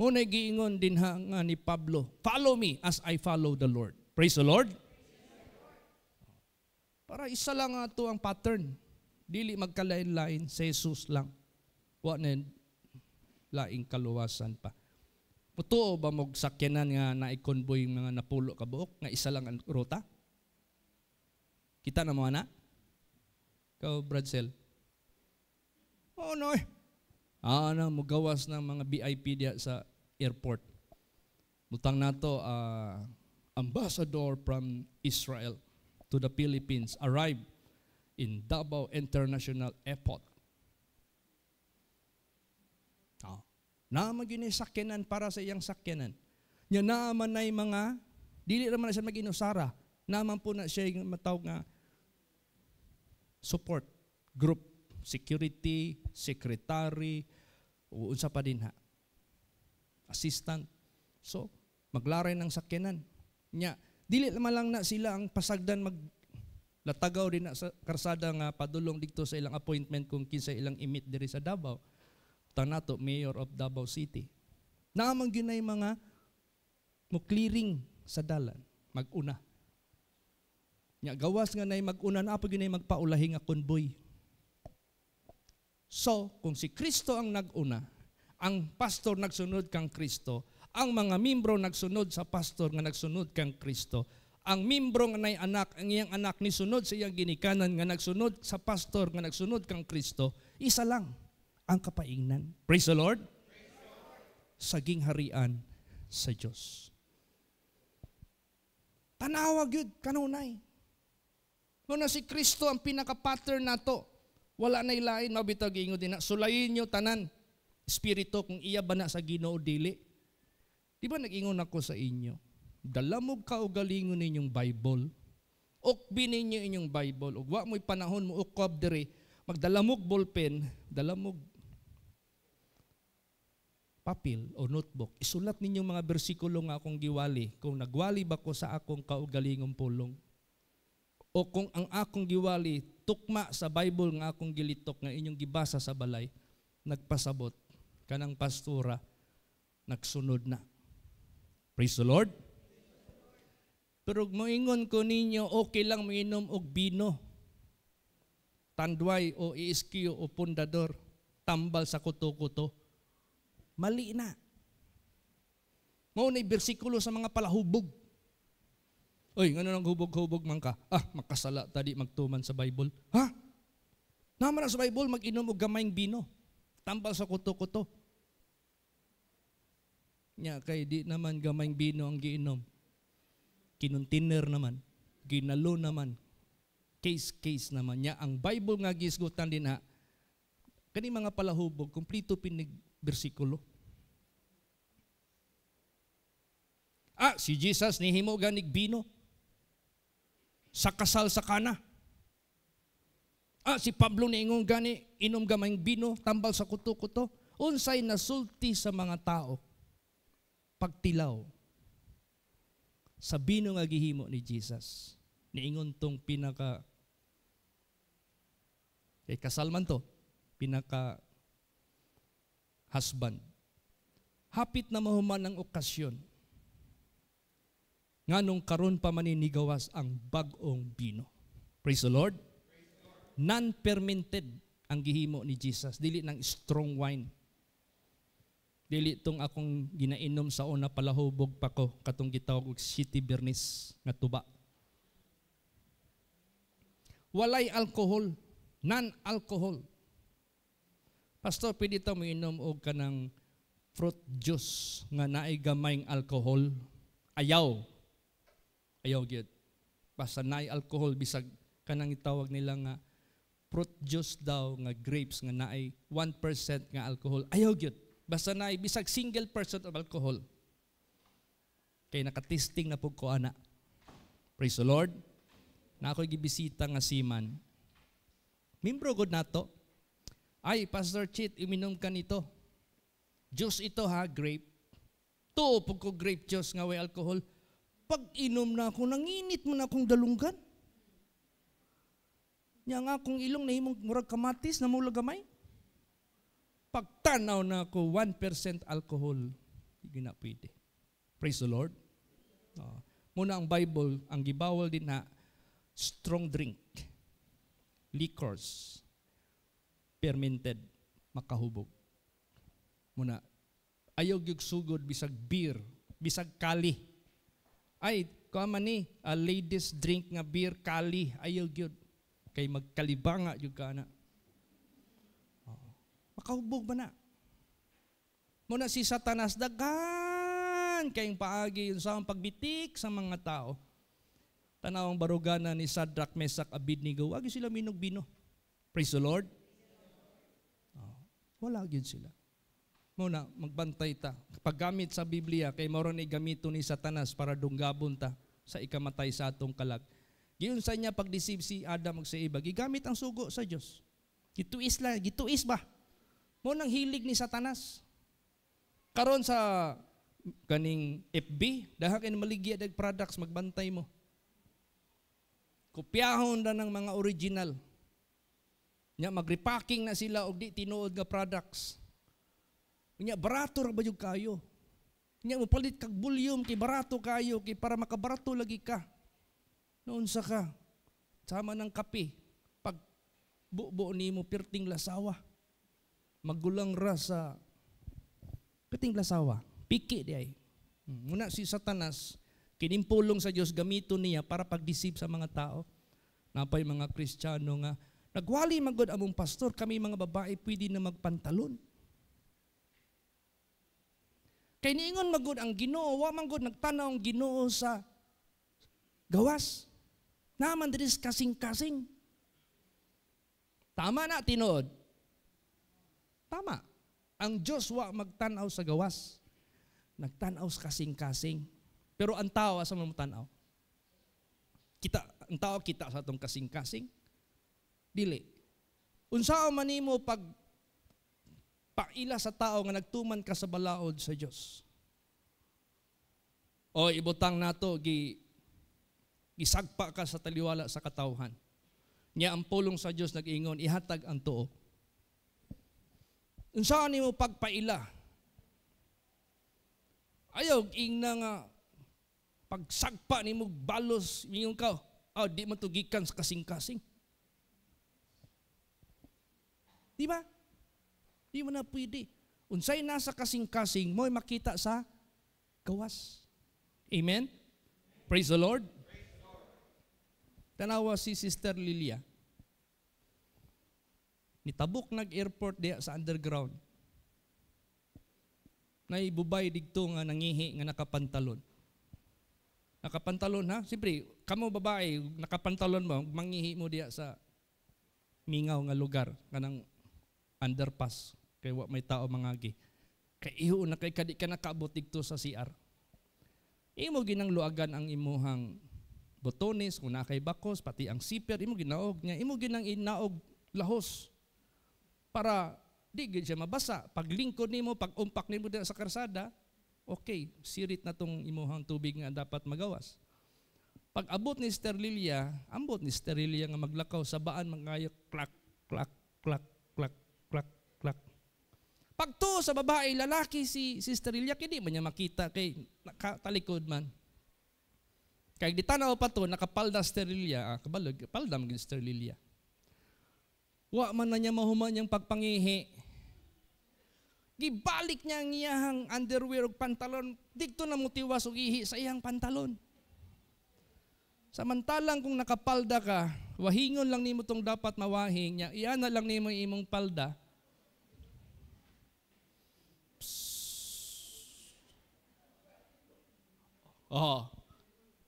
Muna giingon din ha nga ni Pablo, follow me as I follow the Lord. Praise the Lord. Para isa lang ato ang pattern. Dili magkalain-lain sa Jesus lang. Wa na laing kaluwasan pa. Mutuo ba mog sakyanan nga naikonboy yung mga napulo ka buok nga isa lang ang ruta? Kita na mo na? Ikaw, Bradsel? Oo, no eh. Mugawas ng mga VIP diya sa airport. Butang nato, ambassador from Israel to the Philippines arrived in Davao International Airport. Naman yun yung sakyanan para sa iyang sakyanan. Nya naman na yung mga, dili naman na siya mag-inusara. Naman po na siya yung matawag nga support group, security, secretary, unsa pa din ha. Assistant. So, maglaray ng sakyanan. Nya, dili naman lang na sila ang pasagdan latagaw din na sa karsada nga padulong dito sa ilang appointment kung kinsa ilang imit diri sa Davao. Tanato, Mayor of Davao City. Naamang yun na yung mga clearing sa dalan. Mag-una. Nya, gawas nga na yung mag-una na apag yun na yung magpaulahi nga konboy. So, kung si Kristo ang nag-una, ang pastor nagsunod kang Kristo, ang mga membro nagsunod sa pastor nga nagsunod kang Kristo, ang membro nga nay anak, ang iyang anak ni sunod sa iyang ginikanan nga nagsunod sa pastor nga nagsunod kang Kristo, isa lang ang kapaingnan. Praise the Lord. Saging harian sa Diyos. Tanawa gyud kanunay. Muna si Kristo ang pinaka-pattern nato. Wala na ilain, mabitag ingo din na. Sulayin nyo tanan, Espiritu, kung iya ba na sa Ginoo dili. Di ba nag-ingon ako sa inyo? Dalamog ka o galingon ninyong Bible. Ukbi ninyo inyong Bible. Ug wa mo'y panahon mo ukob diri. Magdalamog ballpen, dalamog papel o notebook. Isulat ninyong mga bersikulo nga akong giwali. Kung nagwali ba ko sa akong kaugalingong pulong. O kung ang akong giwali, tukma sa Bible nga akong gilitok nga inyong gibasa sa balay, nagpasabot, kanang pastora, nagsunod na. Praise the Lord. Pero moingon ko ninyo, okay lang mainom og bino, tandway o iiskiyo o pundador, tambal sa kuto-kuto. Mali na. Maunay bersikulo sa mga palahubog. Oy, ngano nang hubog-hubog man ka? Makasala tadi magtuman sa Bible. Ha? Naman sa Bible mag-inom og gamayng bino. Tambal sa kuto-kuto. Nya kay di naman gamayng bino ang giinom. Kinuntiner naman. Ginalo naman. Case naman. Nya ang Bible nga gisgutan din ha. Kani mga palahubog, kumplito pinig bersikulo. Si Jesus nihimo ganig bino. Sa kasal sa Kana. Si Pablo niingon gani inom gamayng bino, tambal sa kuto-kuto. Unsay nasulti sa mga tao pagtilaw sa bino nga gihimo ni Jesus. Niingon tong pinaka kay kasal man to, pinaka husband. Hapit na mahuman ang okasyon. Nganong karon pa maninigawas ang bag-ong bino. Praise the Lord. Non-fermented ang gihimo ni Jesus. Dili ng strong wine. Dili itong akong ginainom sa una palahubog pa ko, katong gitawag og city bernis nga tuba. Walay alcohol. Non-alcohol. Pastor, pwede ito mo inom og kanang fruit juice nga naay gamayng alcohol. Ayaw gyud. Basta naay alcohol bisag kanang itawag nila nga fruit juice daw nga grapes nga naay 1% nga alcohol. Ayaw gyud. Basta naay bisag single % of alcohol. Kay nakatesting na pug ko ana. Praise the Lord. Na ako'y gibisita nga seaman. Membro gud nato. Pastor Chit, uminom ka nito. Juice ito ha, grape. To, pag ko grape juice nga way alcohol, pag inom na ako, nanginit mo na akong dalunggan. Nya nga akong ilong na himong murag kamatis na mula gamay. Pagtanaw na ako, 1% alcohol. Hindi na pwede. Praise the Lord. Muna ang Bible, ang gibawal din na strong drink, liquors, fermented, makahubog. Muna, ayaw yung sugod, bisag beer, bisag kali. Ay, kama ni, a ladies drink nga beer, kali, ayaw yun. Kay magkalibanga yung ka na. Makahubog ba na? Muna si Satanas, dagan kayong paagi yun sa pagbitik sa mga tao. Tanawang barugana ni Shadrach, Meshach, Abednego, wag sila minog-bino. Praise the Lord. Wala yun sila. Muna, magbantay ta. Paggamit sa Biblia, kay maron ni gamito ni Satanas para dunggabon ta sa ikamatay sa atong kalag. Giyon sa niya pag-deceive si Adam sa iba, gigamit ang sugo sa Diyos. Gituis ba? Munang hilig ni Satanas. Karon sa kaning FB, dahil kayo maligya dag products, magbantay mo. Kopyahon na ng mga original. Nya mag-repacking na sila og di tinuod nga products. Nya barato ra ba yung kayo? Nya mo palit kag volume kay barato kayo kay para makabarato lagi ka. Noon sa ka sama ng kape pag buo nimo pirting lasawa. Magulang ra sa pirting lasawa. Piki di ay. Muna si Satanas kinimpulong sa Dios gamiton niya para pag-deceive sa mga tao. Napay mga Kristiyano nga nagwali magod among pastor, kami mga babae pwede na magpantalon. Kay niingon magod ang Ginoo, wa magod nagtanaw ang Ginoo sa gawas. Naman diris kasing-kasing. Tama na tinuod. Tama. Ang Diyos wa magtanaw sa gawas. Nagtanaw sa kasing-kasing. Pero ang tao asa man mo tanaw? Ang tao kita sa atong kasing-kasing. Dili. Unsao man nimo pag paila sa tao nga nagtuman ka sa balaod sa Dios. O ibutang nato gisagpa ka sa taliwala sa katawhan. Nya ang pulong sa Dios nag-ingon ihatag ang tuo. Unsao nimo pagpaila? Ayaw ingna nga pagsagpa nimo balos ingon ka, di man to gikan sa kasing-kasing. Di ba? Di mo na pwede. Unsay nasa kasing-kasing mo'y makita sa gawas. Amen? Praise the Lord. Tanawa si Sister Lilia. Nitabok nag-airport diya sa underground. Naibubay digto nga nangihi nga nakapantalon. Nakapantalon ha? Siyempre, kamo babae, nakapantalon mo, mangihi mo diya sa mingaw nga lugar, kanang underpass. Kaya may tao mangagi. Kay iho na kay kadi ka nakaabot dito sa CR. Imo ginang luagan ang imuhang botones, kung na kay bakos, pati ang zipper, imo ginaog niya. Imo ginang inaog lahos. Para di gid siya mabasa. Pag lingkod nimo, pag umpak nimo sa karsada, okay, sirit na tong imuhang tubig nga dapat magawas. Pag abot ni Sister Lilia, ambot ni Sister Lilia nga maglakaw sa baan mangayo klak, klak, klak, klak, klak, klak. Pagto sa babae, lalaki si Sister Lilia, kini man niya makita kay talikod man. Kay di tanaw pa to, nakapalda Sister Lilia, kabalog, palda maging Sister Lilia. Wa man na niya mahuman niyang pagpangihi. Gibalik niya ang iyahang underwear ug pantalon, dito na mutiwas og ihi sa iyang pantalon. Samantalang kung nakapalda ka, wahingon lang nimo tong dapat mawahing niya, iyan na lang nimo imong palda.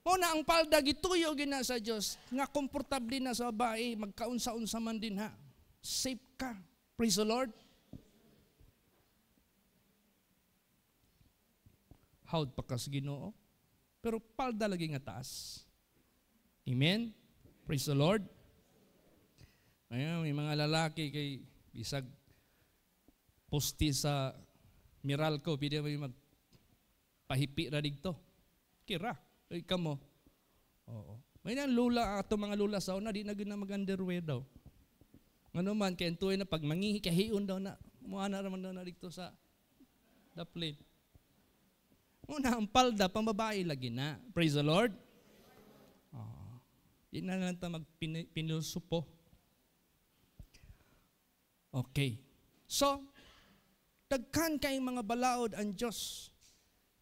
Una ang palda gituyo gina sa Dios nga komportable na sa babae, magkaunsa-unsa man din ha. Safe ka. Praise the Lord. Hawd pa kas Ginoo, pero palda lagi nga taas. Amen. Praise the Lord. Ayan, may mga lalaki kay bisag posti sa Miralco, pwede mo magpahipi ra dito. Kira, ikaw mo. Oo. May nang lula, ato mga lula sa una, di na gina mag-underwear daw. Ano man, kaya tuwi na pag mangihikahion daw na, muana naman daw na dito sa the plane. Una, ang palda, pambabae lagi na. Praise the Lord. Yun na lang magpinusupo. Okay. So, daghan kayong mga balaod ang Diyos.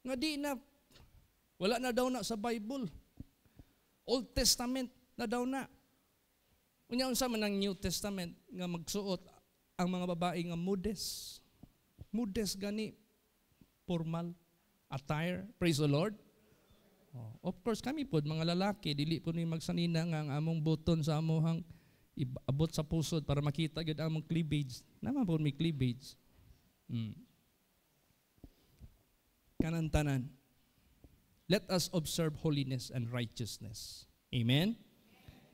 Nga di na, wala na daw na sa Bible. Old Testament na daw na. Unya unsa man ang New Testament nga magsuot ang mga babae nga modest. Modest gani, formal attire. Praise the Lord. Of course, kami po, mga lalaki, dili po ni magsanina nga ang among buton sa amuhang abot sa pusod para makita gid among cleavage. Naman po may cleavage. Kanantanan. Let us observe holiness and righteousness. Amen?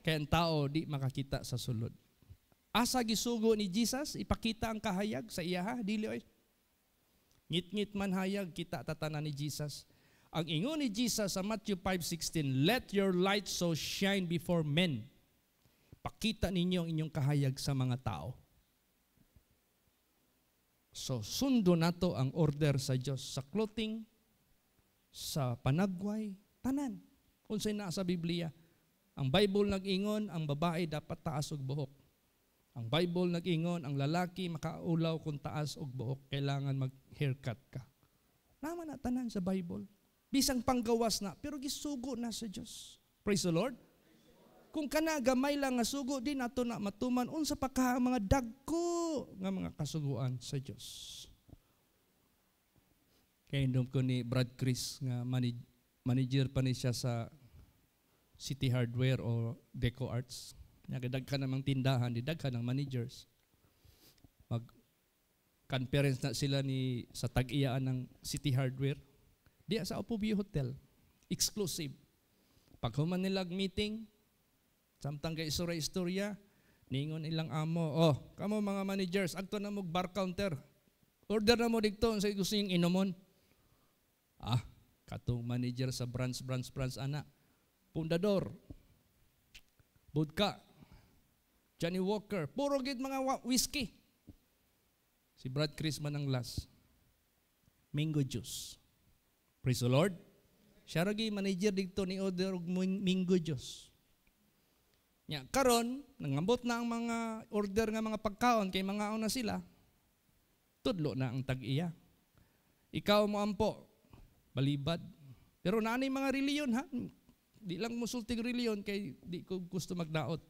Kaya ang tao di makakita sa sulod. Asa gisugo ni Jesus, ipakita ang kahayag sa iya ha, dili oy. Ngit-ngit man hayag, kita tatanan ni Jesus. Ang ingon ni Jesus sa Matthew 5:16, let your light so shine before men. Pakita ninyo ang inyong kahayag sa mga tao. So, sundo nato ang order sa Diyos sa clothing, sa panagway, tanan. Unsay na sa Biblia. Ang Bible nag-ingon, ang babae dapat taas og buhok. Ang Bible nag-ingon, ang lalaki makaulaw kung taas og buhok, kailangan mag-haircut ka. Naman na tanan sa Bible. Bisang panggawas na, pero gisugo na sa Diyos. Praise the Lord. Kung kana gamay lang nga sugo, di nato na matuman, unsa pa ka mga dagko nga mga kasuguan sa Diyos. Kaya indom ko ni Brad Chris nga manager pa ni siya sa City Hardware o Deco Arts. Nagdaghan namang tindahan, didaghan ng managers. Mag-conference na sila sa tag-iyaan ng City Hardware. Diya sa Oppo View Hotel. Exclusive. Pag human nilag meeting, samtang kay istorya, ningon ilang amo, kamo mga managers, agto na mo bar counter. Order na mo dito, sa gusto yung inomon. Katong manager sa branch, ana. Pundador, vodka, Johnny Walker, puro gid mga whiskey. Si Brad Chris man ang last. Mango juice. Praise the Lord. Siya ragi manager dito ni order og mango juice. Nya karon nangambot na ang mga order nga mga pagkaon kay mga na sila. Tudlo na ang tag-iya. Ikaw mo ampo balibad. Pero naanay mga reliyon ha. Di lang musulting reliyon kay di ko gusto magdaot.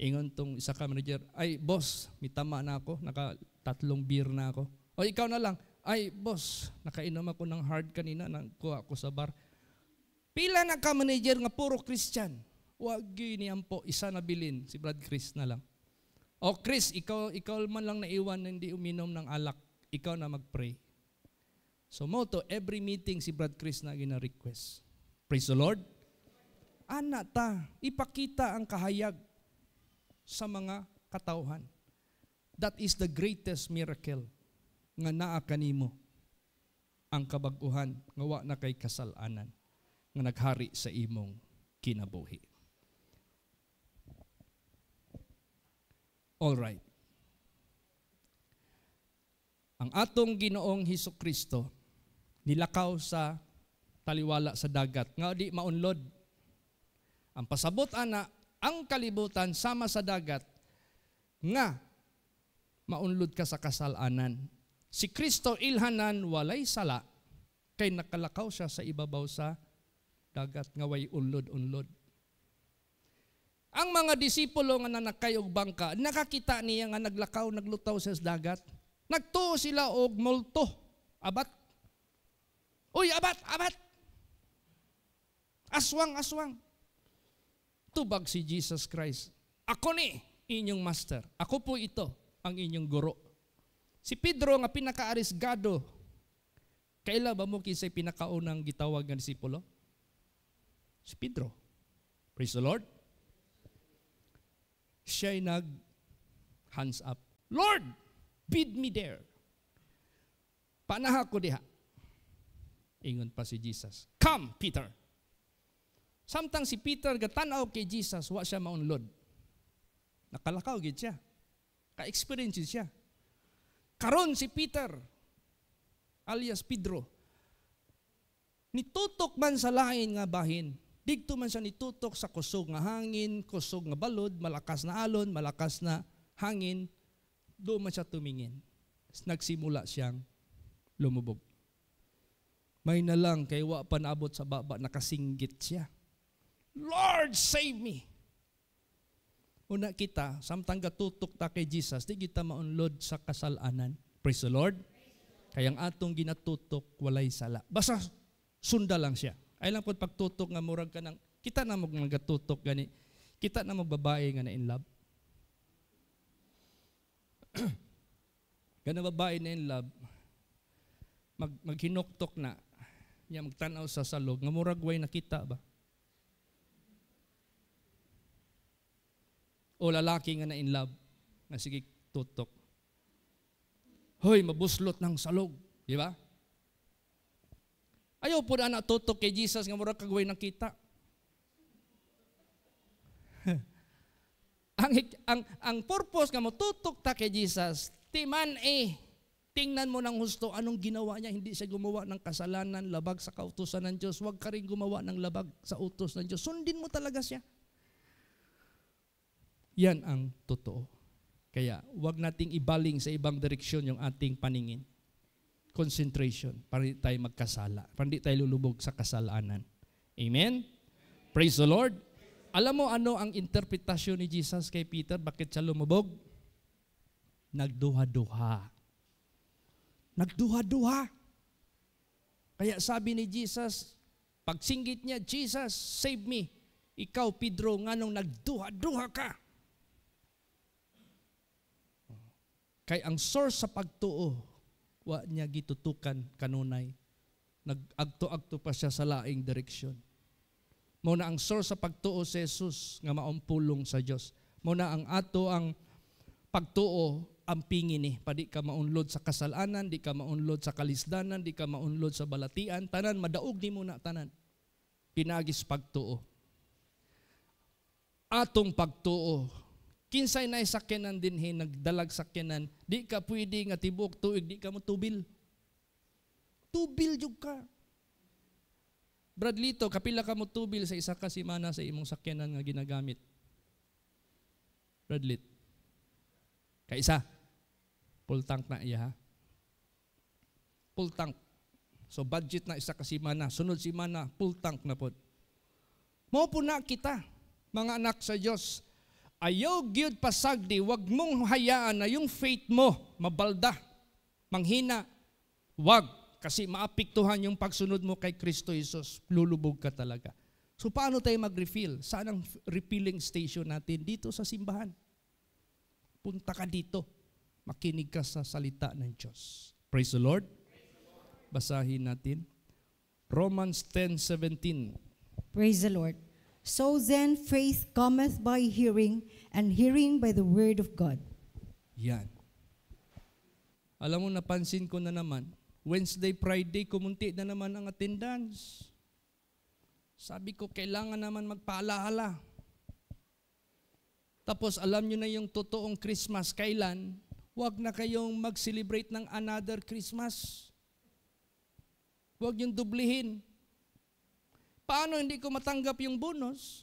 Ingon tong isa ka manager, ay boss, mitama na ako, naka 3 beer na ako. O ikaw na lang, ay boss, nakainom ako ng hard kanina, nakuha ako sa bar. Pila na ka manager nga puro Christian. Wag niyan po, isa na bilin, si Brad Chris na lang. O Chris, ikaw man lang naiwan na hindi uminom ng alak, ikaw na mag-pray. So moto, every meeting si Brad Chris na gina-request. Praise the Lord. Ana ta, ipakita ang kahayag sa mga katauhan. That is the greatest miracle nga naa kanimo ang kabag-uhan nga wa na kay kasalanan nga naghari sa imong kinabuhi. All right. Ang atong Ginoong Hesukristo nilakaw sa taliwala sa dagat nga di maunlod. Ang pasabot ana ang kalibutan sama sa dagat nga maunlod ka sa kasalanan. Si Kristo ilhanan walay sala kay nakalakaw siya sa ibabaw sa dagat nga way unlod-unlod. Ang mga disipulo nga nanakay og bangka, nakakita niya nga naglakaw, naglutaw sa dagat. Nagtuo sila og multo. Abat. Uy, abat, abat. Aswang, aswang. Tubag si Jesus Christ. Ako ni inyong master. Ako po ito ang inyong guro. Si Pedro nga pinakaarisgado. Kailan ba mo kisay pinakaunang gitawag ng disipulo? Si Pedro. Praise the Lord. Siya'y hands up. Lord, bid me there. Panaha ko diha. Ingon pa si Jesus, "Come, Peter." Samtang si Peter gatanaw kay Jesus, wa siya maunlod. Nakalakaw gid siya. Ka-experience siya. Karon si Peter, alias Pedro, nitutok man sa lain nga bahin. Digto man siya nitutok sa kusog nga hangin, kusog nga balod, malakas na alon, malakas na hangin. Doon man siya tumingin. Nagsimula siyang lumubog. May na lang kay wa pa naabot sa baba, nakasinggit siya. "Lord, save me." Una kita, samtang gatutok ta kay Jesus, di kita maunlod sa kasalanan. Praise the Lord. Kayang atong ginatutok, walay sala. Basta sunda lang siya. Ay lang po pagtutok nga murag ka ng, kita na magatutok gani, kita na magbabae nga na in love. Gana babae na in love, maghinoktok na, niya magtanaw sa salog, nga murag way nakita ba? O lalaki nga na in love, nga sige tutok. Hoy, mabuslot ng salog, di ba? Ayaw po na natutok kay Jesus nga murag kagway nakita. ang purpose nga motutok ta kay Jesus, timan tingnan mo ng husto anong ginawa niya. Hindi siya gumawa ng kasalanan, labag sa kautusan ng Diyos. Huwag ka rin gumawa ng labag sa utos ng Diyos. Sundin mo talaga siya. Yan ang totoo. Kaya huwag nating ibaling sa ibang direksyon yung ating paningin. Concentration, para hindi tayo magkasala, para hindi tayo lulubog sa kasalanan. Amen? Praise the Lord. Alam mo ano ang interpretasyon ni Jesus kay Peter? Bakit siya lumubog? Nagduha-duha. Nagduha-duha. Kaya sabi ni Jesus, pagsinggit niya, "Jesus, save me." Ikaw, Pedro, nganong nagduha-duha ka? Kay ang source sa pagtuo, wa niya gitutukan kanunay. Nag-agto-agto pa siya sa laing direksyon. Muna ang source sa pagtuo si Jesus nga maumpulong sa Dios. Muna ang ato ang pagtuo ang pingin ni. Padi ka maunlod sa kasalanan, di ka maunlod sa kalisdanan, di ka maunlod sa balatian, tanan madaog ni muna tanan. Pinagis pagtuo. Atong pagtuo. Kinsay na sakyanan dinhi nagdalag sakyanan, di ka pwede nga tibok tuig, di ka mo tubil. Tubil jud ka. Bradlito, kapila ka mo tubil sa isa ka semana sa imong sakyanan nga ginagamit? Bradlit. Kaisa. Full tank na iya ha. Full tank. So budget na isa ka semana, sunod semana full tank na pod. Mao po na kita, mga anak sa Dios. Ayaw gyud pasagdi, wag mong hayaan na yung faith mo mabalda, manghina. Wag, kasi maapektuhan yung pagsunod mo kay Kristo Jesus. Lulubog ka talaga. So paano tayo mag-refill? Saan ang refilling station natin? Dito sa simbahan. Punta ka dito. Makinig ka sa salita ng Diyos. Praise the Lord. Basahin natin. Romans 10:17. Praise the Lord. So then faith cometh by hearing, and hearing by the word of God. Yan. Alam mo, napansin ko na naman, Wednesday, Friday, kumunti na naman ang attendance. Sabi ko, kailangan naman magpaalaala. Tapos alam nyo na yung totoong Christmas kailan, huwag na kayong mag-celebrate ng another Christmas. Huwag yung dublihin. Paano hindi ko matanggap yung bonus?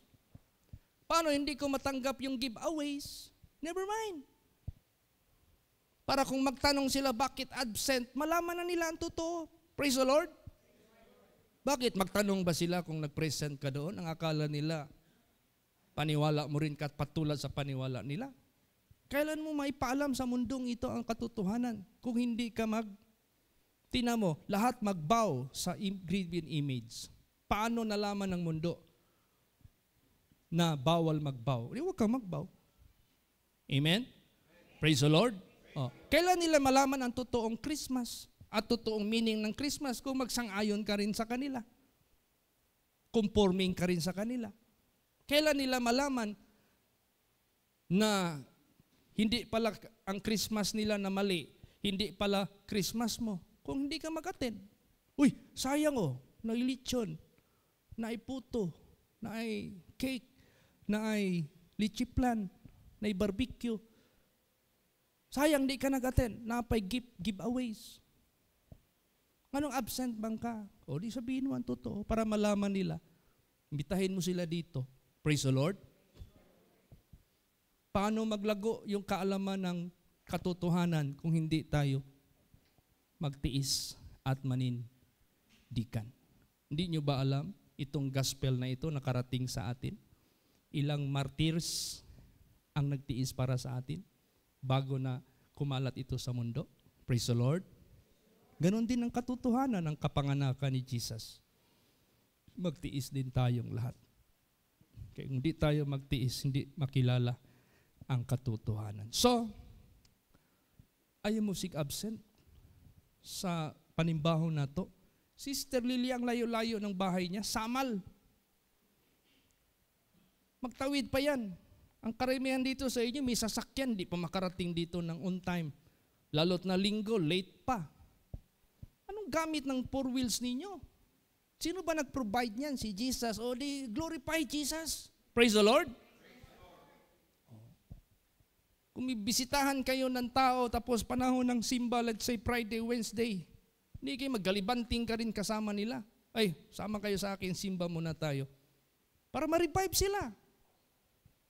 Paano hindi ko matanggap yung giveaways? Never mind. Para kung magtanong sila bakit absent, malaman na nila ang totoo. Praise the Lord. Bakit? Magtanong ba sila kung nag-present ka doon? Ang akala nila, paniwala mo rin ka at patulad sa paniwala nila. Kailan mo maipaalam sa mundong ito ang katotohanan? Kung hindi ka tina mo, lahat magbow sa graven image. Paano nalaman ng mundo na bawal magbow? Huwag kang magbow. Amen? Praise the Lord. Oh. Kailan nila malaman ang totoong Christmas at totoong meaning ng Christmas kung magsang-ayon ka rin sa kanila? Conforming ka rin sa kanila. Kailan nila malaman na hindi pala ang Christmas nila na mali, hindi pala Christmas mo, kung hindi ka mag-attend. Uy, sayang oh, nailitsyon, naiputo, naay cake, naay lichiplan, naay barbecue. Sayang di ka nag-attend, napay giveaways. Anong absent bang ka? O di sabihin mo ang totoo para malaman nila. Imbitahin mo sila dito. Praise the Lord. Paano maglago yung kaalaman ng katotohanan kung hindi tayo magtiis at manindigan? Hindi nyo ba alam itong gospel na ito nakarating sa atin? Ilang martyrs ang nagtiis para sa atin bago na kumalat ito sa mundo? Praise the Lord. Ganon din ang katotohanan ng kapanganakan ni Jesus. Magtiis din tayong lahat. Kaya kung hindi tayo magtiis, hindi makilala ang katotohanan. So, ayaw mo absent sa panimbaho na to. Sister Lily ang layo-layo ng bahay niya, Samal. Magtawid pa yan. Ang karamihan dito sa inyo, may sasakyan, di pa makarating dito ng on time. Lalo't na linggo, late pa. Anong gamit ng 4 wheels ninyo? Sino ba nag-provide niyan? Si Jesus. O di glorify Jesus. Praise the Lord. Kung may bisitahan kayo ng tao tapos panahon ng simba, let's say Friday, Wednesday, hindi kayo maggalibanting ka rin kasama nila. Ay, sama kayo sa akin, simba muna tayo. Para ma-revive sila.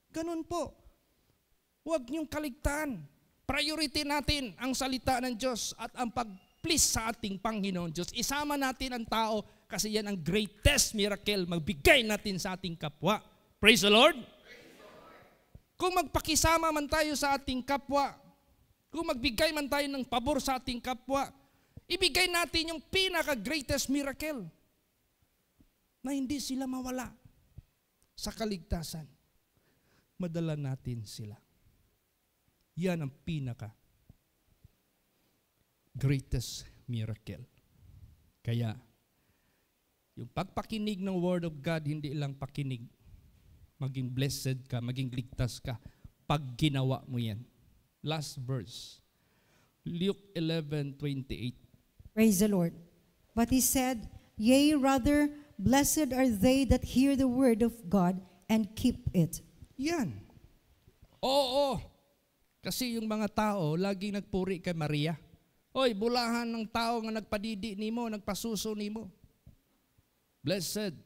Ganun po. Huwag niyong kaligtaan. Priority natin ang salita ng Diyos at ang pag-please sa ating Panginoon Diyos. Isama natin ang tao kasi yan ang greatest miracle magbigay natin sa ating kapwa. Praise the Lord. Kung magpakisama man tayo sa ating kapwa, kung magbigay man tayo ng pabor sa ating kapwa, ibigay natin yung pinaka-greatest miracle na hindi sila mawala sa kaligtasan. Madala natin sila. Yan ang pinaka-greatest miracle. Kaya, yung pagpakinig ng Word of God, hindi lang pakinig. Maging blessed ka, maging ligtas ka, pag ginawa mo yan. Last verse. Luke 11:28. Praise the Lord. But he said, Yea, rather, blessed are they that hear the word of God and keep it. Yan. Oo. Kasi yung mga tao, laging nagpuri kay Maria. Oy, bulahan ng tao nga nagpadidi nimo, nagpasuso nimo. Blessed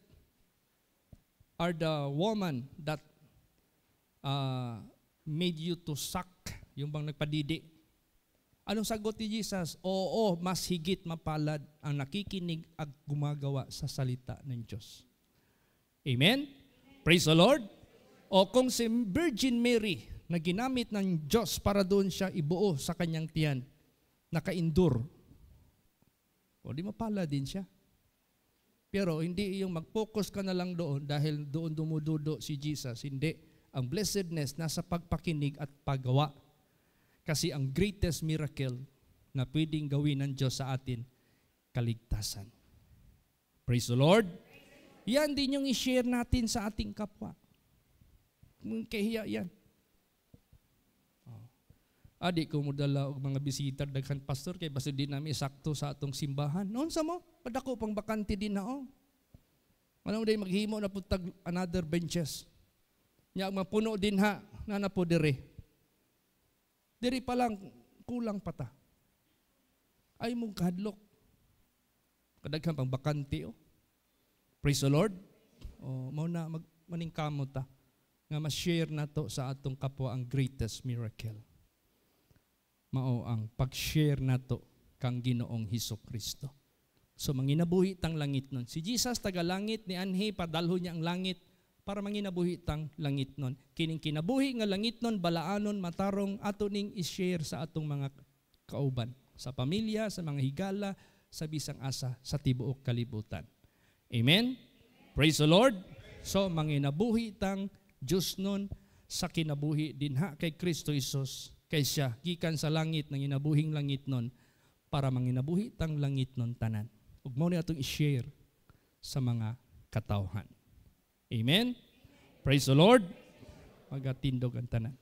are the woman that made you to suck, yung bang nagpadidi. Anong sagot ni Jesus? Oo, mas higit mapalad ang nakikinig at gumagawa sa salita ng Diyos. Amen? Praise the Lord. O kung si Virgin Mary na ginamit ng Diyos para doon siya ibuo sa kanyang tiyan, naka-endure, o di mapalad din siya. Pero hindi yung mag-focus ka na lang doon dahil doon dumududo si Jesus. Hindi. Ang blessedness nasa pagpakinig at paggawa. Kasi ang greatest miracle na pwedeng gawin ng Diyos sa atin, kaligtasan. Praise the Lord. Yan din yung i-share natin sa ating kapwa. Kahiya yan. Adi ko mo dala og mga bisita daghan pastor kay basta di nami sakto sa atong simbahan. Noon sa mo, padako pang bakante din na oh. Manong day maghimo na pud tag another benches. Nya mapuno din ha na po dire. Diri pa lang kulang pa ta. Ay mong kahadlok. Kadaghan pang bakante oh. Praise the Lord. Oh, mao na maningkamot ta nga ma-share nato sa atong kapwa ang greatest miracle. Mao ang pag-share nato kang Ginoong Hesukristo. So manginabuhi tang langit nun. Si Jesus taga langit ni anhi padalho niya ang langit para manginabuhi tang langit nun. Kining kinabuhi nga langit nun balaanon matarong ato ning i-share sa atong mga kauban, sa pamilya, sa mga higala, sa bisang asa sa tibuok kalibutan. Amen. Praise the Lord. So manginabuhi tang Dios nun sa kinabuhi dinha kay Kristo Jesus. Kay siya, gikan sa langit, nang inabuhing langit nun, para manginabuhi tang langit nun tanan. Ug mao ni atong i-share sa mga katawhan. Amen? Praise the Lord. Magatindog ang tanan.